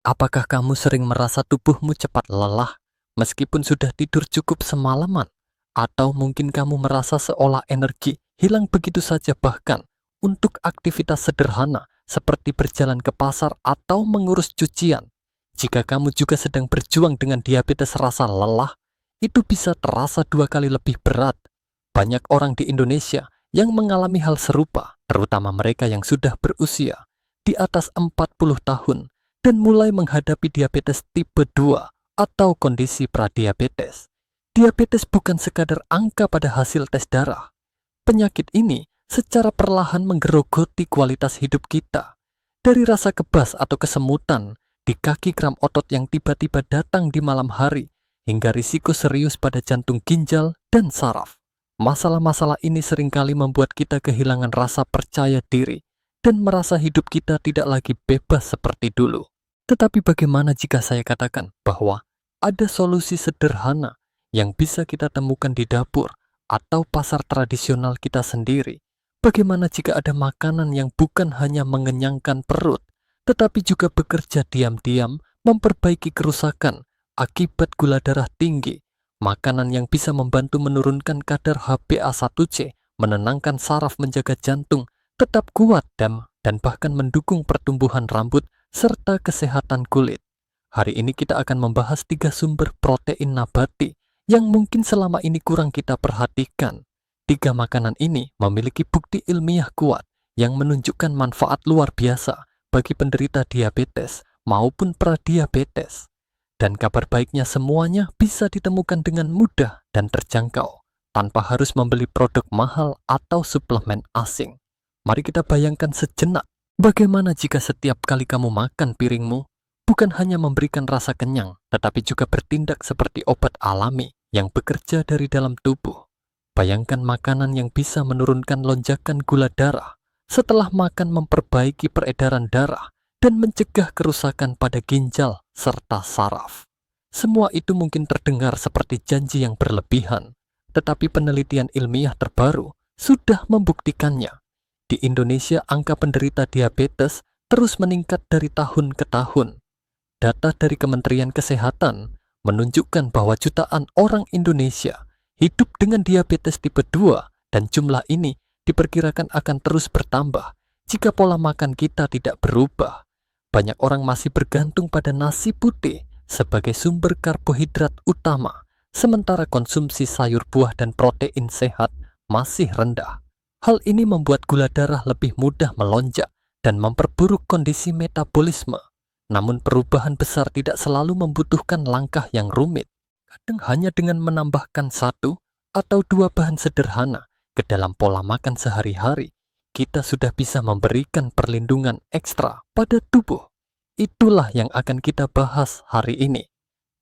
Apakah kamu sering merasa tubuhmu cepat lelah meskipun sudah tidur cukup semalaman? Atau mungkin kamu merasa seolah energi hilang begitu saja, bahkan untuk aktivitas sederhana seperti berjalan ke pasar atau mengurus cucian? Jika kamu juga sedang berjuang dengan diabetes, rasa lelah itu bisa terasa 2 kali lebih berat. Banyak orang di Indonesia yang mengalami hal serupa, terutama mereka yang sudah berusia di atas 40 tahun dan mulai menghadapi diabetes tipe 2 atau kondisi pradiabetes. Diabetes bukan sekadar angka pada hasil tes darah. Penyakit ini secara perlahan menggerogoti kualitas hidup kita. Dari rasa kebas atau kesemutan di kaki kram otot yang tiba-tiba datang di malam hari, hingga risiko serius pada jantung, ginjal, dan saraf. Masalah-masalah ini seringkali membuat kita kehilangan rasa percaya diri dan merasa hidup kita tidak lagi bebas seperti dulu. Tetapi bagaimana jika saya katakan bahwa ada solusi sederhana yang bisa kita temukan di dapur atau pasar tradisional kita sendiri? Bagaimana jika ada makanan yang bukan hanya mengenyangkan perut, tetapi juga bekerja diam-diam memperbaiki kerusakan akibat gula darah tinggi? Makanan yang bisa membantu menurunkan kadar HbA1c, menenangkan saraf, menjaga jantung tetap kuat dan bahkan mendukung pertumbuhan rambut serta kesehatan kulit. Hari ini kita akan membahas 3 sumber protein nabati yang mungkin selama ini kurang kita perhatikan. 3 makanan ini memiliki bukti ilmiah kuat yang menunjukkan manfaat luar biasa bagi penderita diabetes maupun pradiabetes. Dan kabar baiknya, semuanya bisa ditemukan dengan mudah dan terjangkau, tanpa harus membeli produk mahal atau suplemen asing. Mari kita bayangkan sejenak, bagaimana jika setiap kali kamu makan, piringmu bukan hanya memberikan rasa kenyang, tetapi juga bertindak seperti obat alami yang bekerja dari dalam tubuh. Bayangkan makanan yang bisa menurunkan lonjakan gula darah, setelah makan memperbaiki peredaran darah, dan mencegah kerusakan pada ginjal serta saraf. Semua itu mungkin terdengar seperti janji yang berlebihan, tetapi penelitian ilmiah terbaru sudah membuktikannya. Di Indonesia, angka penderita diabetes terus meningkat dari tahun ke tahun. Data dari Kementerian Kesehatan menunjukkan bahwa jutaan orang Indonesia hidup dengan diabetes tipe 2 dan jumlah ini diperkirakan akan terus bertambah jika pola makan kita tidak berubah. Banyak orang masih bergantung pada nasi putih sebagai sumber karbohidrat utama, sementara konsumsi sayur, buah, dan protein sehat masih rendah. Hal ini membuat gula darah lebih mudah melonjak dan memperburuk kondisi metabolisme. Namun perubahan besar tidak selalu membutuhkan langkah yang rumit. Kadang hanya dengan menambahkan 1 atau 2 bahan sederhana ke dalam pola makan sehari-hari, kita sudah bisa memberikan perlindungan ekstra pada tubuh. Itulah yang akan kita bahas hari ini.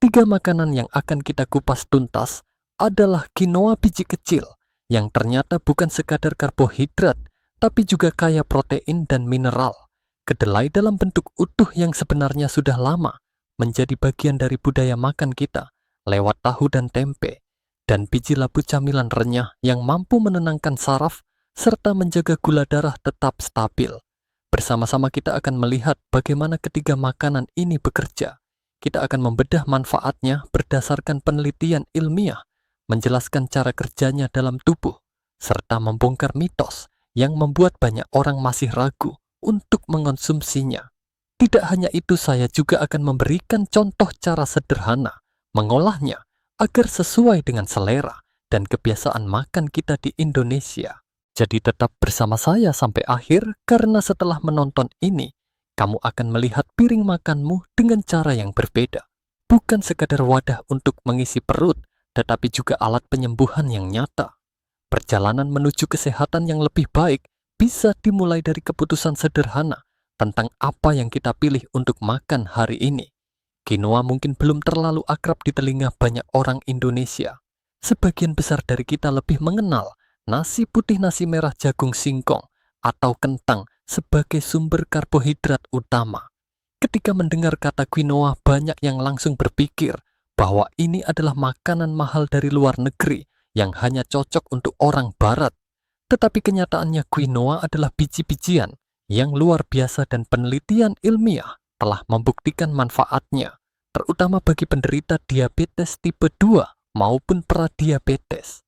3 makanan yang akan kita kupas tuntas adalah quinoa biji kecil, yang ternyata bukan sekadar karbohidrat, tapi juga kaya protein dan mineral. Kedelai dalam bentuk utuh yang sebenarnya sudah lama menjadi bagian dari budaya makan kita lewat tahu dan tempe, dan biji labu camilan renyah yang mampu menenangkan saraf serta menjaga gula darah tetap stabil. Bersama-sama kita akan melihat bagaimana ketiga makanan ini bekerja. Kita akan membedah manfaatnya berdasarkan penelitian ilmiah, menjelaskan cara kerjanya dalam tubuh, serta membongkar mitos yang membuat banyak orang masih ragu untuk mengonsumsinya. Tidak hanya itu, saya juga akan memberikan contoh cara sederhana mengolahnya agar sesuai dengan selera dan kebiasaan makan kita di Indonesia. Jadi tetap bersama saya sampai akhir, karena setelah menonton ini, kamu akan melihat piring makanmu dengan cara yang berbeda. Bukan sekadar wadah untuk mengisi perut, tetapi juga alat penyembuhan yang nyata. Perjalanan menuju kesehatan yang lebih baik bisa dimulai dari keputusan sederhana tentang apa yang kita pilih untuk makan hari ini. Quinoa mungkin belum terlalu akrab di telinga banyak orang Indonesia. Sebagian besar dari kita lebih mengenal nasi putih, nasi merah, jagung singkong, atau kentang sebagai sumber karbohidrat utama. Ketika mendengar kata quinoa, banyak yang langsung berpikir bahwa ini adalah makanan mahal dari luar negeri yang hanya cocok untuk orang barat. Tetapi kenyataannya quinoa adalah biji-bijian yang luar biasa, dan penelitian ilmiah telah membuktikan manfaatnya, terutama bagi penderita diabetes tipe 2 maupun pradiabetes.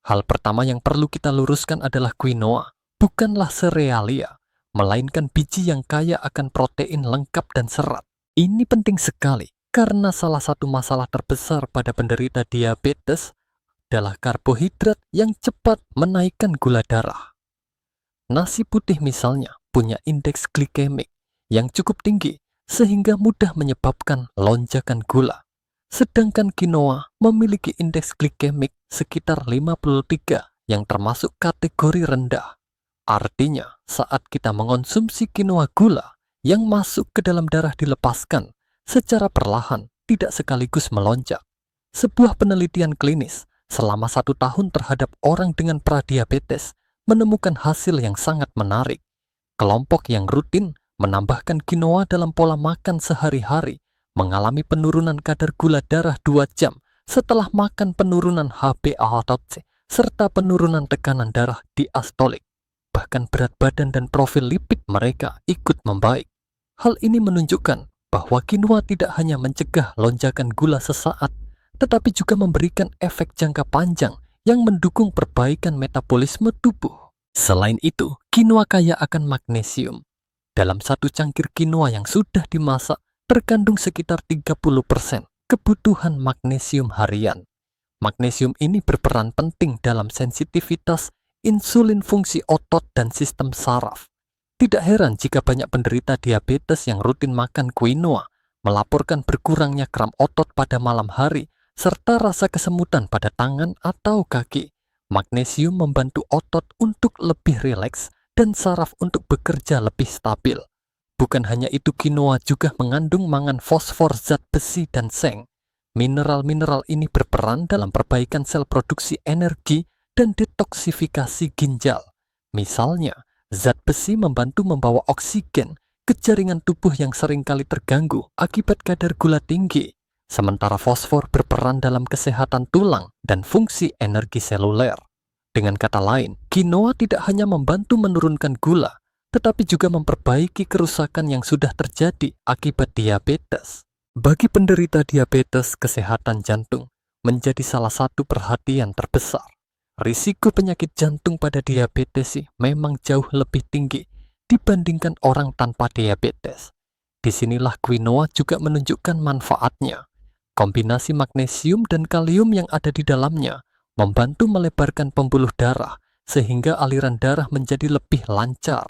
Hal pertama yang perlu kita luruskan adalah quinoa bukanlah serealia, melainkan biji yang kaya akan protein lengkap dan serat. Ini penting sekali karena salah satu masalah terbesar pada penderita diabetes adalah karbohidrat yang cepat menaikkan gula darah. Nasi putih misalnya punya indeks glikemik yang cukup tinggi sehingga mudah menyebabkan lonjakan gula. Sedangkan quinoa memiliki indeks glikemik sekitar 53 yang termasuk kategori rendah. Artinya, saat kita mengonsumsi quinoa, gula yang masuk ke dalam darah dilepaskan secara perlahan, tidak sekaligus melonjak. Sebuah penelitian klinis selama 1 tahun terhadap orang dengan pradiabetes menemukan hasil yang sangat menarik. Kelompok yang rutin menambahkan quinoa dalam pola makan sehari-hari mengalami penurunan kadar gula darah 2 jam setelah makan, penurunan HbA1c, serta penurunan tekanan darah diastolik. Bahkan berat badan dan profil lipid mereka ikut membaik. Hal ini menunjukkan bahwa quinoa tidak hanya mencegah lonjakan gula sesaat, tetapi juga memberikan efek jangka panjang yang mendukung perbaikan metabolisme tubuh. Selain itu, quinoa kaya akan magnesium. Dalam 1 cangkir quinoa yang sudah dimasak, terkandung sekitar 30% kebutuhan magnesium harian. Magnesium ini berperan penting dalam sensitivitas insulin, fungsi otot, dan sistem saraf. Tidak heran jika banyak penderita diabetes yang rutin makan quinoa melaporkan berkurangnya kram otot pada malam hari serta rasa kesemutan pada tangan atau kaki. Magnesium membantu otot untuk lebih rileks dan saraf untuk bekerja lebih stabil. Bukan hanya itu, quinoa juga mengandung mangan, fosfor, zat besi, dan seng. Mineral-mineral ini berperan dalam perbaikan sel produksi energi dan detoksifikasi ginjal. Misalnya, zat besi membantu membawa oksigen ke jaringan tubuh yang seringkali terganggu akibat kadar gula tinggi. Sementara fosfor berperan dalam kesehatan tulang dan fungsi energi seluler. Dengan kata lain, quinoa tidak hanya membantu menurunkan gula, tetapi juga memperbaiki kerusakan yang sudah terjadi akibat diabetes. Bagi penderita diabetes, kesehatan jantung menjadi salah satu perhatian terbesar. Risiko penyakit jantung pada diabetes memang jauh lebih tinggi dibandingkan orang tanpa diabetes. Disinilah quinoa juga menunjukkan manfaatnya. Kombinasi magnesium dan kalium yang ada di dalamnya membantu melebarkan pembuluh darah sehingga aliran darah menjadi lebih lancar.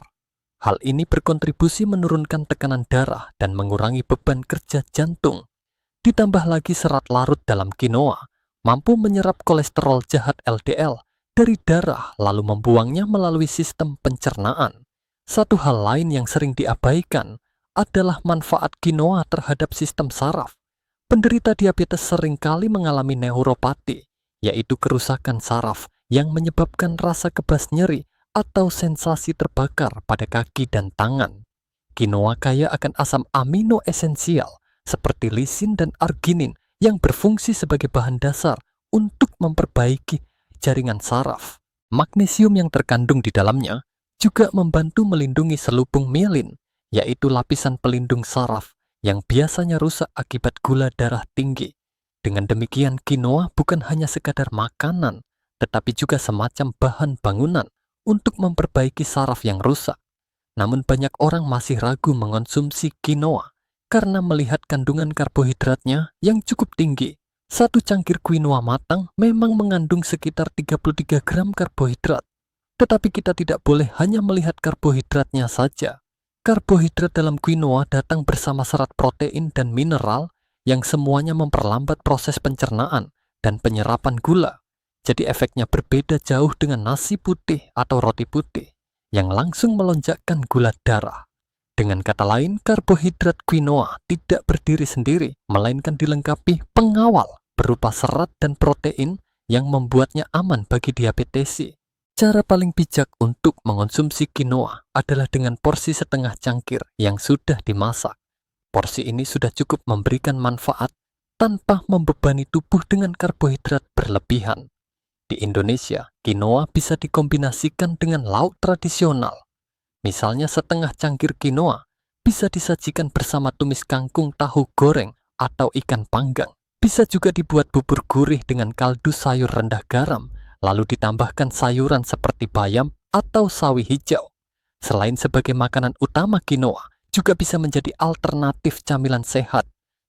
Hal ini berkontribusi menurunkan tekanan darah dan mengurangi beban kerja jantung. Ditambah lagi serat larut dalam quinoa mampu menyerap kolesterol jahat LDL dari darah lalu membuangnya melalui sistem pencernaan. Satu hal lain yang sering diabaikan adalah manfaat quinoa terhadap sistem saraf. Penderita diabetes seringkali mengalami neuropati, yaitu kerusakan saraf yang menyebabkan rasa kebas, nyeri, atau sensasi terbakar pada kaki dan tangan. Quinoa kaya akan asam amino esensial seperti lisin dan arginin yang berfungsi sebagai bahan dasar untuk memperbaiki jaringan saraf. Magnesium yang terkandung di dalamnya juga membantu melindungi selubung mielin, yaitu lapisan pelindung saraf yang biasanya rusak akibat gula darah tinggi. Dengan demikian, quinoa bukan hanya sekadar makanan, tetapi juga semacam bahan bangunan untuk memperbaiki saraf yang rusak. Namun banyak orang masih ragu mengonsumsi quinoa karena melihat kandungan karbohidratnya yang cukup tinggi. 1 cangkir quinoa matang memang mengandung sekitar 33 gram karbohidrat. Tetapi kita tidak boleh hanya melihat karbohidratnya saja. Karbohidrat dalam quinoa datang bersama serat protein dan mineral yang semuanya memperlambat proses pencernaan dan penyerapan gula. Jadi efeknya berbeda jauh dengan nasi putih atau roti putih yang langsung melonjakkan gula darah. Dengan kata lain, karbohidrat quinoa tidak berdiri sendiri, melainkan dilengkapi pengawal berupa serat dan protein yang membuatnya aman bagi diabetesi. Cara paling bijak untuk mengonsumsi quinoa adalah dengan porsi setengah cangkir yang sudah dimasak. Porsi ini sudah cukup memberikan manfaat tanpa membebani tubuh dengan karbohidrat berlebihan. Di Indonesia, quinoa bisa dikombinasikan dengan lauk tradisional. Misalnya setengah cangkir quinoa bisa disajikan bersama tumis kangkung, tahu goreng, atau ikan panggang. Bisa juga dibuat bubur gurih dengan kaldu sayur rendah garam, lalu ditambahkan sayuran seperti bayam atau sawi hijau. Selain sebagai makanan utama, quinoa juga bisa menjadi alternatif camilan sehat.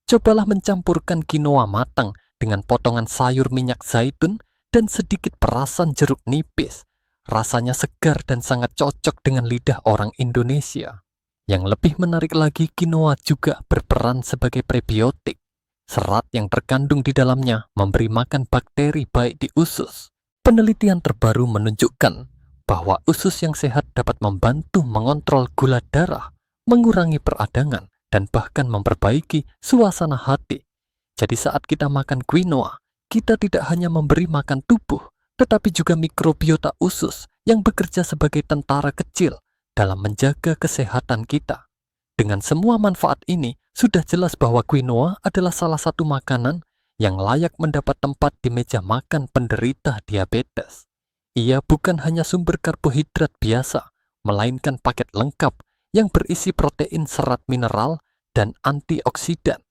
Cobalah mencampurkan quinoa matang dengan potongan sayur minyak zaitun dan sedikit perasan jeruk nipis. Rasanya segar dan sangat cocok dengan lidah orang Indonesia. Yang lebih menarik lagi, quinoa juga berperan sebagai prebiotik. Serat yang terkandung di dalamnya memberi makan bakteri baik di usus. Penelitian terbaru menunjukkan bahwa usus yang sehat dapat membantu mengontrol gula darah, mengurangi peradangan, dan bahkan memperbaiki suasana hati. Jadi saat kita makan quinoa, kita tidak hanya memberi makan tubuh, tetapi juga mikrobiota usus yang bekerja sebagai tentara kecil dalam menjaga kesehatan kita. Dengan semua manfaat ini, sudah jelas bahwa quinoa adalah salah satu makanan yang layak mendapat tempat di meja makan penderita diabetes. Ia bukan hanya sumber karbohidrat biasa, melainkan paket lengkap yang berisi protein, serat, mineral, dan antioksidan.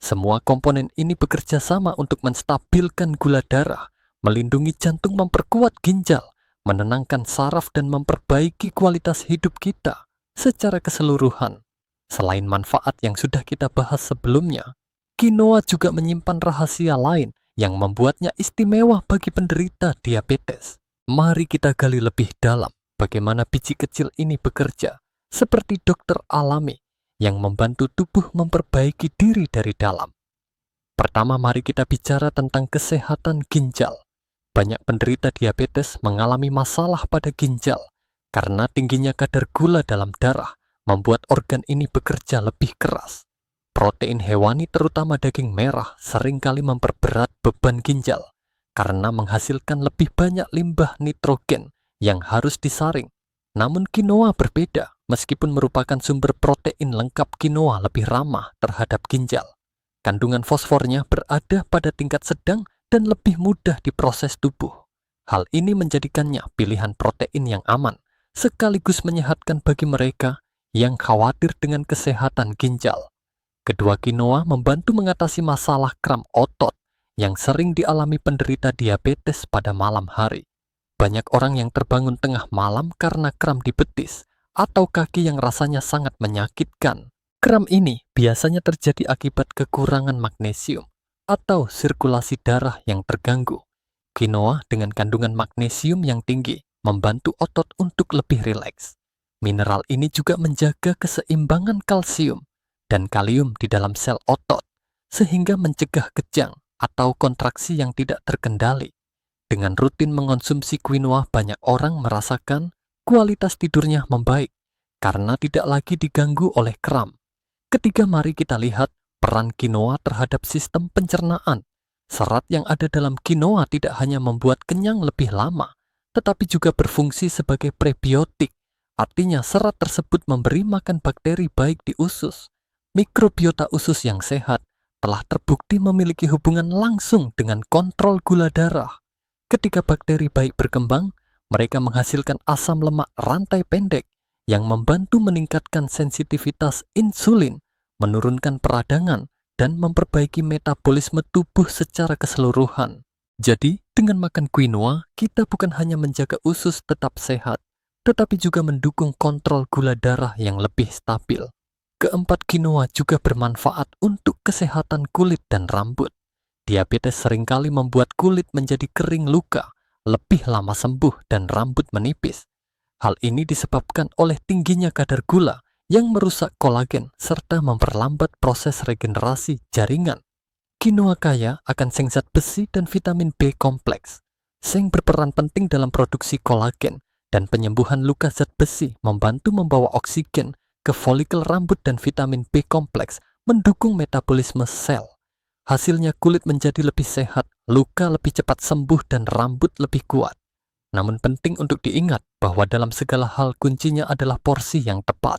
Semua komponen ini bekerja sama untuk menstabilkan gula darah, melindungi jantung, memperkuat ginjal, menenangkan saraf, dan memperbaiki kualitas hidup kita secara keseluruhan. Selain manfaat yang sudah kita bahas sebelumnya, quinoa juga menyimpan rahasia lain yang membuatnya istimewa bagi penderita diabetes. Mari kita gali lebih dalam bagaimana biji kecil ini bekerja, seperti dokter alami yang membantu tubuh memperbaiki diri dari dalam. Pertama, mari kita bicara tentang kesehatan ginjal. Banyak penderita diabetes mengalami masalah pada ginjal karena tingginya kadar gula dalam darah membuat organ ini bekerja lebih keras. Protein hewani, terutama daging merah, seringkali memperberat beban ginjal karena menghasilkan lebih banyak limbah nitrogen yang harus disaring. Namun quinoa berbeda. Meskipun merupakan sumber protein lengkap, quinoa lebih ramah terhadap ginjal. Kandungan fosfornya berada pada tingkat sedang dan lebih mudah diproses tubuh. Hal ini menjadikannya pilihan protein yang aman, sekaligus menyehatkan bagi mereka yang khawatir dengan kesehatan ginjal. Kedua, quinoa membantu mengatasi masalah kram otot yang sering dialami penderita diabetes pada malam hari. Banyak orang yang terbangun tengah malam karena kram di betis atau kaki yang rasanya sangat menyakitkan. Kram ini biasanya terjadi akibat kekurangan magnesium atau sirkulasi darah yang terganggu. Quinoa dengan kandungan magnesium yang tinggi membantu otot untuk lebih rileks. Mineral ini juga menjaga keseimbangan kalsium dan kalium di dalam sel otot, sehingga mencegah kejang atau kontraksi yang tidak terkendali. Dengan rutin mengonsumsi quinoa, banyak orang merasakan kualitas tidurnya membaik karena tidak lagi diganggu oleh kram. Ketiga, mari kita lihat peran quinoa terhadap sistem pencernaan. Serat yang ada dalam quinoa tidak hanya membuat kenyang lebih lama, tetapi juga berfungsi sebagai prebiotik. Artinya serat tersebut memberi makan bakteri baik di usus. Mikrobiota usus yang sehat telah terbukti memiliki hubungan langsung dengan kontrol gula darah. Ketika bakteri baik berkembang, mereka menghasilkan asam lemak rantai pendek yang membantu meningkatkan sensitivitas insulin, menurunkan peradangan, dan memperbaiki metabolisme tubuh secara keseluruhan. Jadi, dengan makan quinoa, kita bukan hanya menjaga usus tetap sehat, tetapi juga mendukung kontrol gula darah yang lebih stabil. Keempat, quinoa juga bermanfaat untuk kesehatan kulit dan rambut. Diabetes seringkali membuat kulit menjadi kering, luka, lebih lama sembuh, dan rambut menipis. Hal ini disebabkan oleh tingginya kadar gula yang merusak kolagen serta memperlambat proses regenerasi jaringan. Quinoa kaya akan seng zat besi dan vitamin B kompleks. Seng berperan penting dalam produksi kolagen dan penyembuhan luka. Zat besi membantu membawa oksigen ke folikel rambut, dan vitamin B kompleks mendukung metabolisme sel. Hasilnya kulit menjadi lebih sehat, luka lebih cepat sembuh, dan rambut lebih kuat. Namun penting untuk diingat bahwa dalam segala hal kuncinya adalah porsi yang tepat.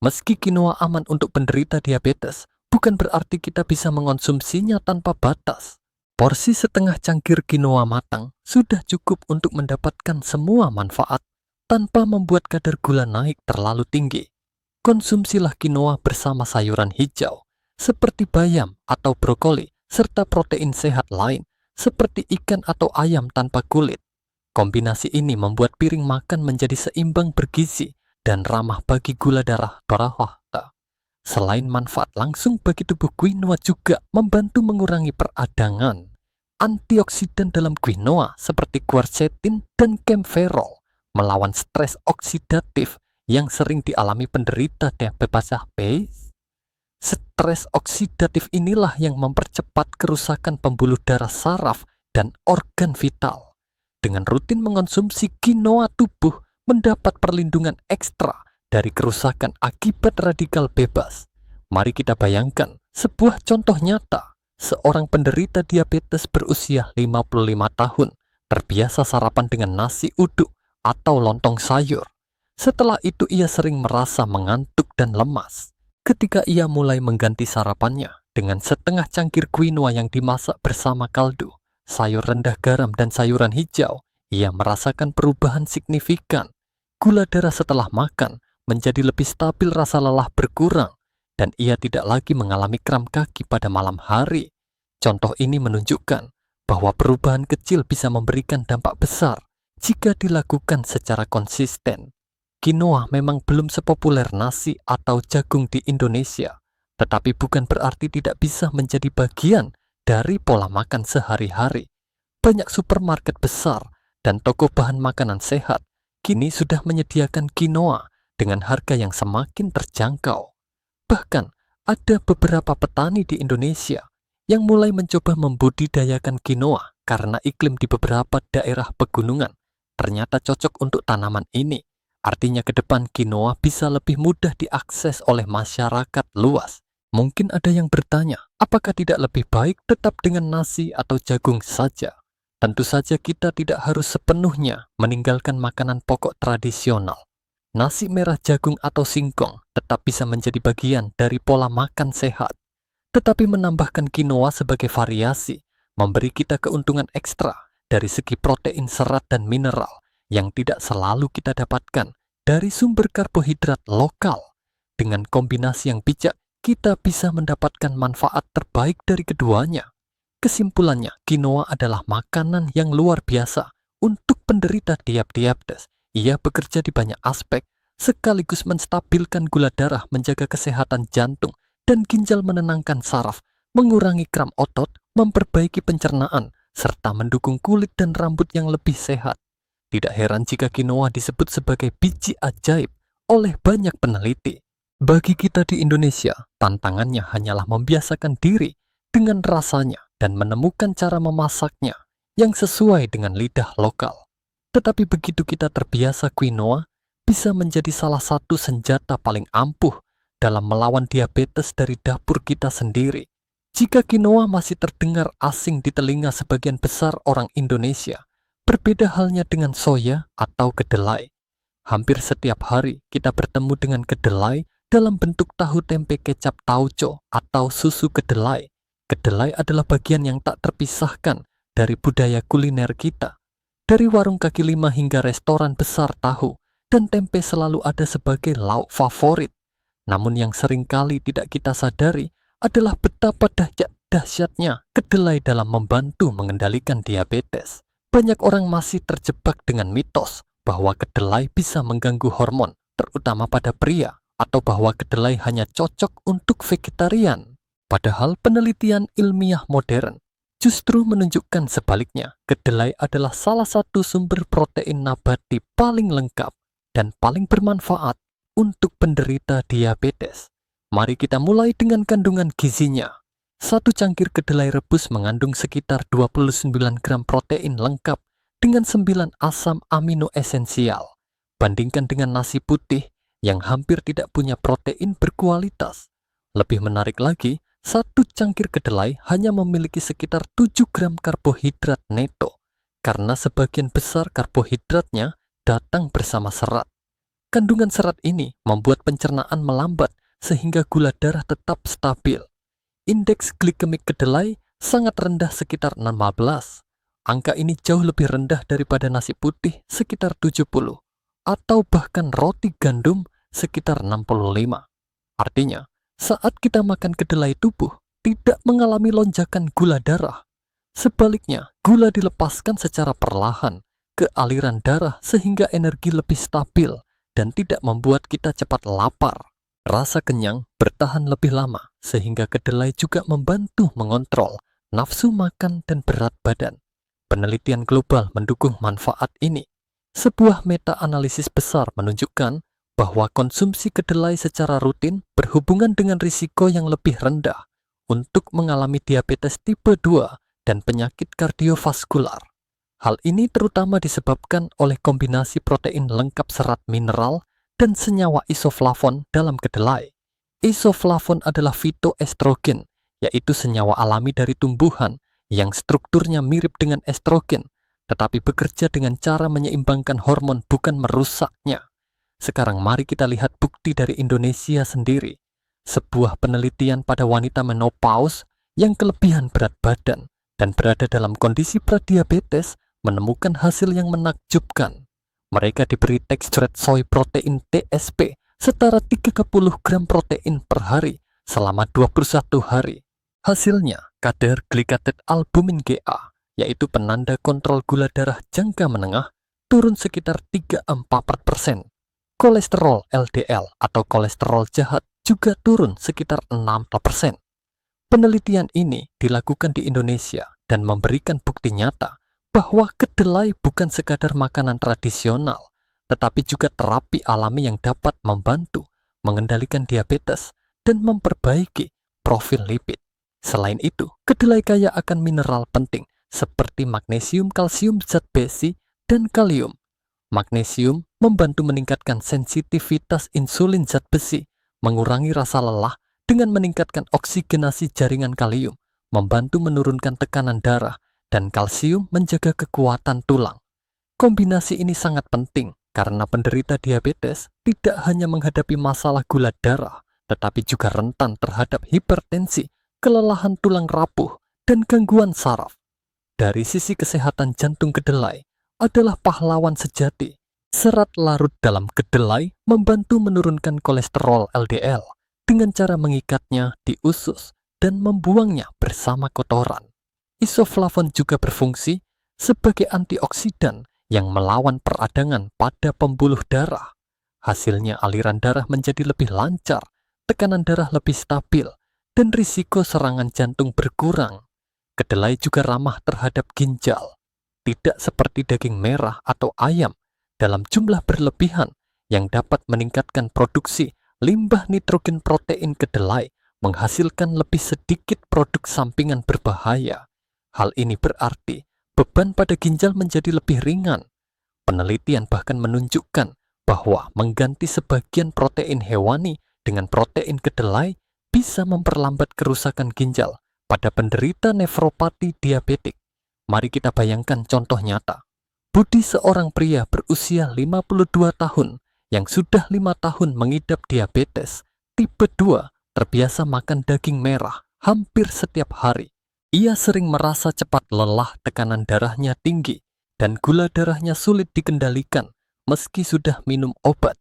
Meski quinoa aman untuk penderita diabetes, bukan berarti kita bisa mengonsumsinya tanpa batas. Porsi setengah cangkir quinoa matang sudah cukup untuk mendapatkan semua manfaat tanpa membuat kadar gula naik terlalu tinggi. konsumsilah quinoa bersama sayuran hijau seperti bayam atau brokoli serta protein sehat lain seperti ikan atau ayam tanpa kulit. Kombinasi ini membuat piring makan menjadi seimbang bergizi dan ramah bagi gula darah Brahata. Selain manfaat langsung bagi tubuh, quinoa juga membantu mengurangi peradangan. Antioksidan dalam quinoa seperti quercetin dan camphorol melawan stres oksidatif yang sering dialami penderita diabetes. Stres oksidatif inilah yang mempercepat kerusakan pembuluh darah saraf dan organ vital. Dengan rutin mengonsumsi quinoa, tubuh mendapat perlindungan ekstra dari kerusakan akibat radikal bebas. Mari kita bayangkan sebuah contoh nyata. Seorang penderita diabetes berusia 55 tahun terbiasa sarapan dengan nasi uduk atau lontong sayur. Setelah itu ia sering merasa mengantuk dan lemas. Ketika ia mulai mengganti sarapannya dengan setengah cangkir quinoa yang dimasak bersama kaldu, sayur rendah garam dan sayuran hijau, ia merasakan perubahan signifikan. Gula darah setelah makan menjadi lebih stabil, rasa lelah berkurang, dan ia tidak lagi mengalami kram kaki pada malam hari. Contoh ini menunjukkan bahwa perubahan kecil bisa memberikan dampak besar jika dilakukan secara konsisten. Quinoa memang belum sepopuler nasi atau jagung di Indonesia, tetapi bukan berarti tidak bisa menjadi bagian dari pola makan sehari-hari. Banyak supermarket besar dan toko bahan makanan sehat kini sudah menyediakan quinoa dengan harga yang semakin terjangkau. Bahkan ada beberapa petani di Indonesia yang mulai mencoba membudidayakan quinoa karena iklim di beberapa daerah pegunungan ternyata cocok untuk tanaman ini. Artinya ke depan quinoa bisa lebih mudah diakses oleh masyarakat luas. Mungkin ada yang bertanya, apakah tidak lebih baik tetap dengan nasi atau jagung saja? Tentu saja kita tidak harus sepenuhnya meninggalkan makanan pokok tradisional. Nasi merah, jagung, atau singkong tetap bisa menjadi bagian dari pola makan sehat. Tetapi menambahkan quinoa sebagai variasi memberi kita keuntungan ekstra dari segi protein, serat, dan mineral yang tidak selalu kita dapatkan dari sumber karbohidrat lokal. Dengan kombinasi yang bijak, kita bisa mendapatkan manfaat terbaik dari keduanya. Kesimpulannya, quinoa adalah makanan yang luar biasa untuk penderita diabetes. Ia bekerja di banyak aspek, sekaligus menstabilkan gula darah, menjaga kesehatan jantung dan ginjal, menenangkan saraf, mengurangi kram otot, memperbaiki pencernaan, serta mendukung kulit dan rambut yang lebih sehat. Tidak heran jika quinoa disebut sebagai biji ajaib oleh banyak peneliti. Bagi kita di Indonesia, tantangannya hanyalah membiasakan diri dengan rasanya dan menemukan cara memasaknya yang sesuai dengan lidah lokal. Tetapi begitu kita terbiasa, quinoa bisa menjadi salah satu senjata paling ampuh dalam melawan diabetes dari dapur kita sendiri. Jika quinoa masih terdengar asing di telinga sebagian besar orang Indonesia, berbeda halnya dengan soya atau kedelai. Hampir setiap hari kita bertemu dengan kedelai dalam bentuk tahu, tempe, kecap, tauco, atau susu kedelai. Kedelai adalah bagian yang tak terpisahkan dari budaya kuliner kita. Dari warung kaki lima hingga restoran besar, tahu dan tempe selalu ada sebagai lauk favorit. Namun yang seringkali tidak kita sadari adalah betapa dahsyatnya kedelai dalam membantu mengendalikan diabetes. Banyak orang masih terjebak dengan mitos bahwa kedelai bisa mengganggu hormon, terutama pada pria, atau bahwa kedelai hanya cocok untuk vegetarian. Padahal penelitian ilmiah modern justru menunjukkan sebaliknya. Kedelai adalah salah satu sumber protein nabati paling lengkap dan paling bermanfaat untuk penderita diabetes. Mari kita mulai dengan kandungan gizinya. Satu cangkir kedelai rebus mengandung sekitar 29 gram protein lengkap dengan 9 asam amino esensial. Bandingkan dengan nasi putih yang hampir tidak punya protein berkualitas. Lebih menarik lagi, satu cangkir kedelai hanya memiliki sekitar 7 gram karbohidrat neto, karena sebagian besar karbohidratnya datang bersama serat. Kandungan serat ini membuat pencernaan melambat sehingga gula darah tetap stabil. Indeks glikemik kedelai sangat rendah, sekitar 16. Angka ini jauh lebih rendah daripada nasi putih, sekitar 70. Atau bahkan roti gandum sekitar 65. Artinya, saat kita makan kedelai tubuh tidak mengalami lonjakan gula darah. Sebaliknya, gula dilepaskan secara perlahan ke aliran darah sehingga energi lebih stabil dan tidak membuat kita cepat lapar. Rasa kenyang bertahan lebih lama sehingga kedelai juga membantu mengontrol nafsu makan dan berat badan. Penelitian global mendukung manfaat ini. Sebuah meta-analisis besar menunjukkan bahwa konsumsi kedelai secara rutin berhubungan dengan risiko yang lebih rendah untuk mengalami diabetes tipe 2 dan penyakit kardiovaskular. Hal ini terutama disebabkan oleh kombinasi protein lengkap serat mineral dan senyawa isoflavon dalam kedelai. Isoflavon adalah fitoestrogen, yaitu senyawa alami dari tumbuhan yang strukturnya mirip dengan estrogen, tetapi bekerja dengan cara menyeimbangkan hormon bukan merusaknya. Sekarang mari kita lihat bukti dari Indonesia sendiri. Sebuah penelitian pada wanita menopause yang kelebihan berat badan dan berada dalam kondisi pradiabetes menemukan hasil yang menakjubkan. Mereka diberi textured soy protein TSP setara 30 gram protein per hari selama 21 hari. Hasilnya, kadar glycated albumin GA, yaitu penanda kontrol gula darah jangka menengah, turun sekitar 3–4%. Kolesterol LDL atau kolesterol jahat juga turun sekitar 6%. Penelitian ini dilakukan di Indonesia dan memberikan bukti nyata bahwa kedelai bukan sekadar makanan tradisional, tetapi juga terapi alami yang dapat membantu mengendalikan diabetes dan memperbaiki profil lipid. Selain itu, kedelai kaya akan mineral penting seperti magnesium, kalsium, zat besi, dan kalium. Magnesium membantu meningkatkan sensitivitas insulin zat besi, mengurangi rasa lelah dengan meningkatkan oksigenasi jaringan kalium, membantu menurunkan tekanan darah, dan kalsium menjaga kekuatan tulang. Kombinasi ini sangat penting karena penderita diabetes tidak hanya menghadapi masalah gula darah, tetapi juga rentan terhadap hipertensi, kelelahan tulang rapuh, dan gangguan saraf. Dari sisi kesehatan, jantung kedelai adalah pahlawan sejati. Serat larut dalam kedelai membantu menurunkan kolesterol LDL dengan cara mengikatnya di usus dan membuangnya bersama kotoran. Isoflavon juga berfungsi sebagai antioksidan yang melawan peradangan pada pembuluh darah. Hasilnya aliran darah menjadi lebih lancar, tekanan darah lebih stabil, dan risiko serangan jantung berkurang. Kedelai juga ramah terhadap ginjal. Tidak seperti daging merah atau ayam dalam jumlah berlebihan yang dapat meningkatkan produksi limbah nitrogen protein kedelai menghasilkan lebih sedikit produk sampingan berbahaya. Hal ini berarti beban pada ginjal menjadi lebih ringan. Penelitian bahkan menunjukkan bahwa mengganti sebagian protein hewani dengan protein kedelai bisa memperlambat kerusakan ginjal pada penderita nefropati diabetik. Mari kita bayangkan contoh nyata. Budi seorang pria berusia 52 tahun yang sudah 5 tahun mengidap diabetes tipe 2 terbiasa makan daging merah hampir setiap hari. Ia sering merasa cepat lelah, tekanan darahnya tinggi, dan gula darahnya sulit dikendalikan meski sudah minum obat.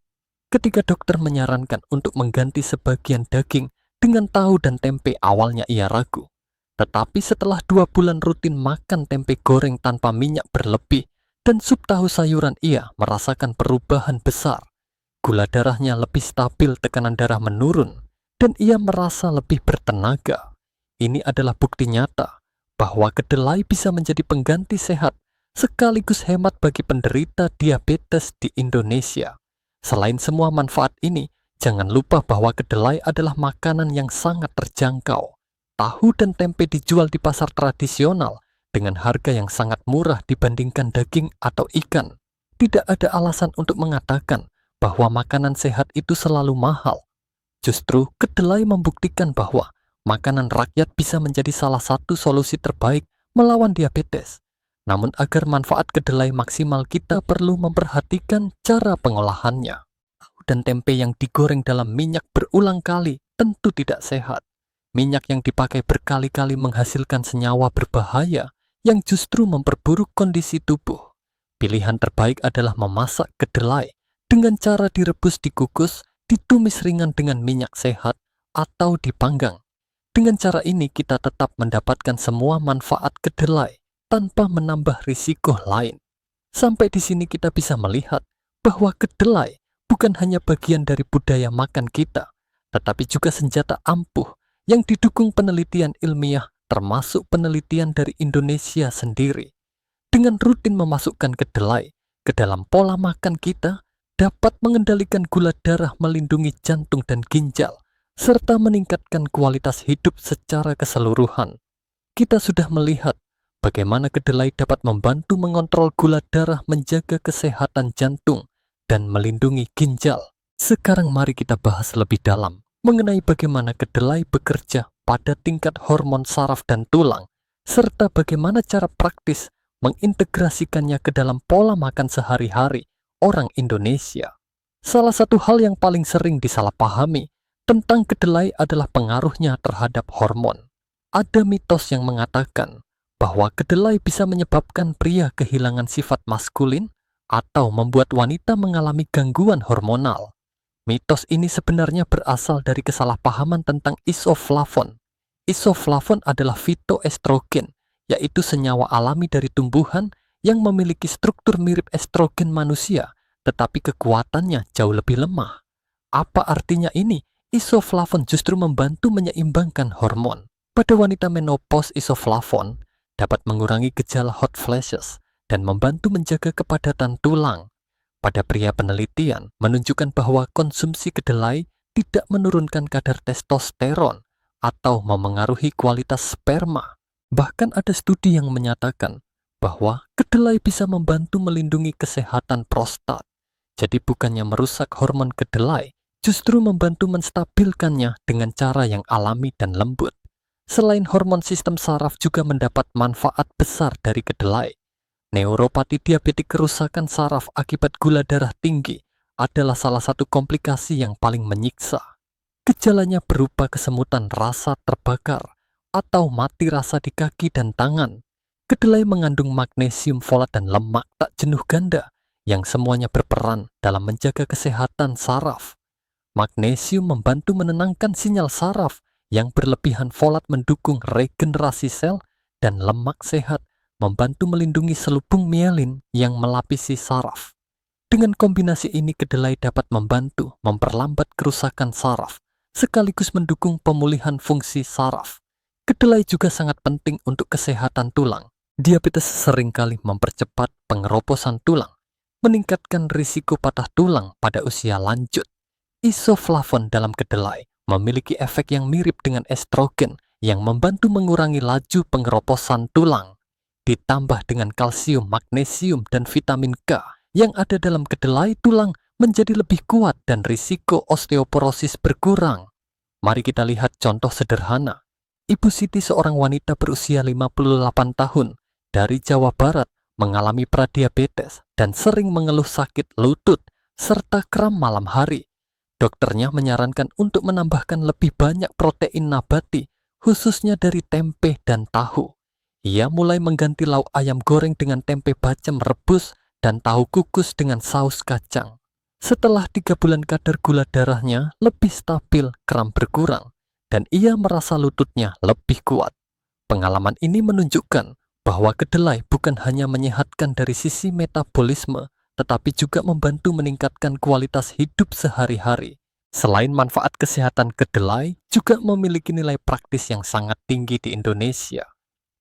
Ketika dokter menyarankan untuk mengganti sebagian daging dengan tahu dan tempe, awalnya ia ragu. Tetapi setelah 2 bulan rutin makan tempe goreng tanpa minyak berlebih dan sup tahu sayuran, ia merasakan perubahan besar. Gula darahnya lebih stabil, tekanan darah menurun, dan ia merasa lebih bertenaga. Ini adalah bukti nyata bahwa kedelai bisa menjadi pengganti sehat sekaligus hemat bagi penderita diabetes di Indonesia. Selain semua manfaat ini, jangan lupa bahwa kedelai adalah makanan yang sangat terjangkau. Tahu dan tempe dijual di pasar tradisional dengan harga yang sangat murah dibandingkan daging atau ikan. Tidak ada alasan untuk mengatakan bahwa makanan sehat itu selalu mahal. Justru kedelai membuktikan bahwa makanan rakyat bisa menjadi salah satu solusi terbaik melawan diabetes. Namun agar manfaat kedelai maksimal, kita perlu memperhatikan cara pengolahannya. Tahu dan tempe yang digoreng dalam minyak berulang kali tentu tidak sehat. Minyak yang dipakai berkali-kali menghasilkan senyawa berbahaya yang justru memperburuk kondisi tubuh. Pilihan terbaik adalah memasak kedelai dengan cara direbus, dikukus, ditumis ringan dengan minyak sehat, atau dipanggang. Dengan cara ini kita tetap mendapatkan semua manfaat kedelai tanpa menambah risiko lain. Sampai di sini kita bisa melihat bahwa kedelai bukan hanya bagian dari budaya makan kita, tetapi juga senjata ampuh yang didukung penelitian ilmiah termasuk penelitian dari Indonesia sendiri. Dengan rutin memasukkan kedelai ke dalam pola makan kita, dapat mengendalikan gula darah, melindungi jantung dan ginjal, serta meningkatkan kualitas hidup secara keseluruhan. Kita sudah melihat bagaimana kedelai dapat membantu mengontrol gula darah, menjaga kesehatan jantung, dan melindungi ginjal. Sekarang mari kita bahas lebih dalam mengenai bagaimana kedelai bekerja pada tingkat hormon saraf dan tulang, serta bagaimana cara praktis mengintegrasikannya ke dalam pola makan sehari-hari orang Indonesia. Salah satu hal yang paling sering disalahpahami tentang kedelai adalah pengaruhnya terhadap hormon. Ada mitos yang mengatakan bahwa kedelai bisa menyebabkan pria kehilangan sifat maskulin atau membuat wanita mengalami gangguan hormonal. Mitos ini sebenarnya berasal dari kesalahpahaman tentang isoflavon. Isoflavon adalah fitoestrogen, yaitu senyawa alami dari tumbuhan yang memiliki struktur mirip estrogen manusia, tetapi kekuatannya jauh lebih lemah. Apa artinya ini? Isoflavon justru membantu menyeimbangkan hormon. Pada wanita menopause, isoflavon dapat mengurangi gejala hot flashes dan membantu menjaga kepadatan tulang. Pada pria, penelitian menunjukkan bahwa konsumsi kedelai tidak menurunkan kadar testosteron atau memengaruhi kualitas sperma. Bahkan ada studi yang menyatakan bahwa kedelai bisa membantu melindungi kesehatan prostat. Jadi bukannya merusak hormon kedelai, justru membantu menstabilkannya dengan cara yang alami dan lembut. Selain hormon, sistem saraf juga mendapat manfaat besar dari kedelai. Neuropati diabetik, kerusakan saraf akibat gula darah tinggi, adalah salah satu komplikasi yang paling menyiksa. Gejalanya berupa kesemutan, rasa terbakar, atau mati rasa di kaki dan tangan. Kedelai mengandung magnesium, folat, dan lemak tak jenuh ganda yang semuanya berperan dalam menjaga kesehatan saraf. Magnesium membantu menenangkan sinyal saraf yang berlebihan, folat mendukung regenerasi sel, dan lemak sehat membantu melindungi selubung mielin yang melapisi saraf. Dengan kombinasi ini, kedelai dapat membantu memperlambat kerusakan saraf, sekaligus mendukung pemulihan fungsi saraf. Kedelai juga sangat penting untuk kesehatan tulang. Diabetes seringkali mempercepat pengeroposan tulang, meningkatkan risiko patah tulang pada usia lanjut. Isoflavon dalam kedelai memiliki efek yang mirip dengan estrogen yang membantu mengurangi laju pengeroposan tulang. Ditambah dengan kalsium, magnesium, dan vitamin K yang ada dalam kedelai, tulang menjadi lebih kuat dan risiko osteoporosis berkurang. Mari kita lihat contoh sederhana. Ibu Siti, seorang wanita berusia 58 tahun dari Jawa Barat, mengalami pradiabetes dan sering mengeluh sakit lutut serta kram malam hari. Dokternya menyarankan untuk menambahkan lebih banyak protein nabati, khususnya dari tempe dan tahu. Ia mulai mengganti lauk ayam goreng dengan tempe bacem rebus dan tahu kukus dengan saus kacang. Setelah 3 bulan, kadar gula darahnya lebih stabil, kram berkurang, dan ia merasa lututnya lebih kuat. Pengalaman ini menunjukkan bahwa kedelai bukan hanya menyehatkan dari sisi metabolisme, tetapi juga membantu meningkatkan kualitas hidup sehari-hari. Selain manfaat kesehatan, kedelai juga memiliki nilai praktis yang sangat tinggi di Indonesia.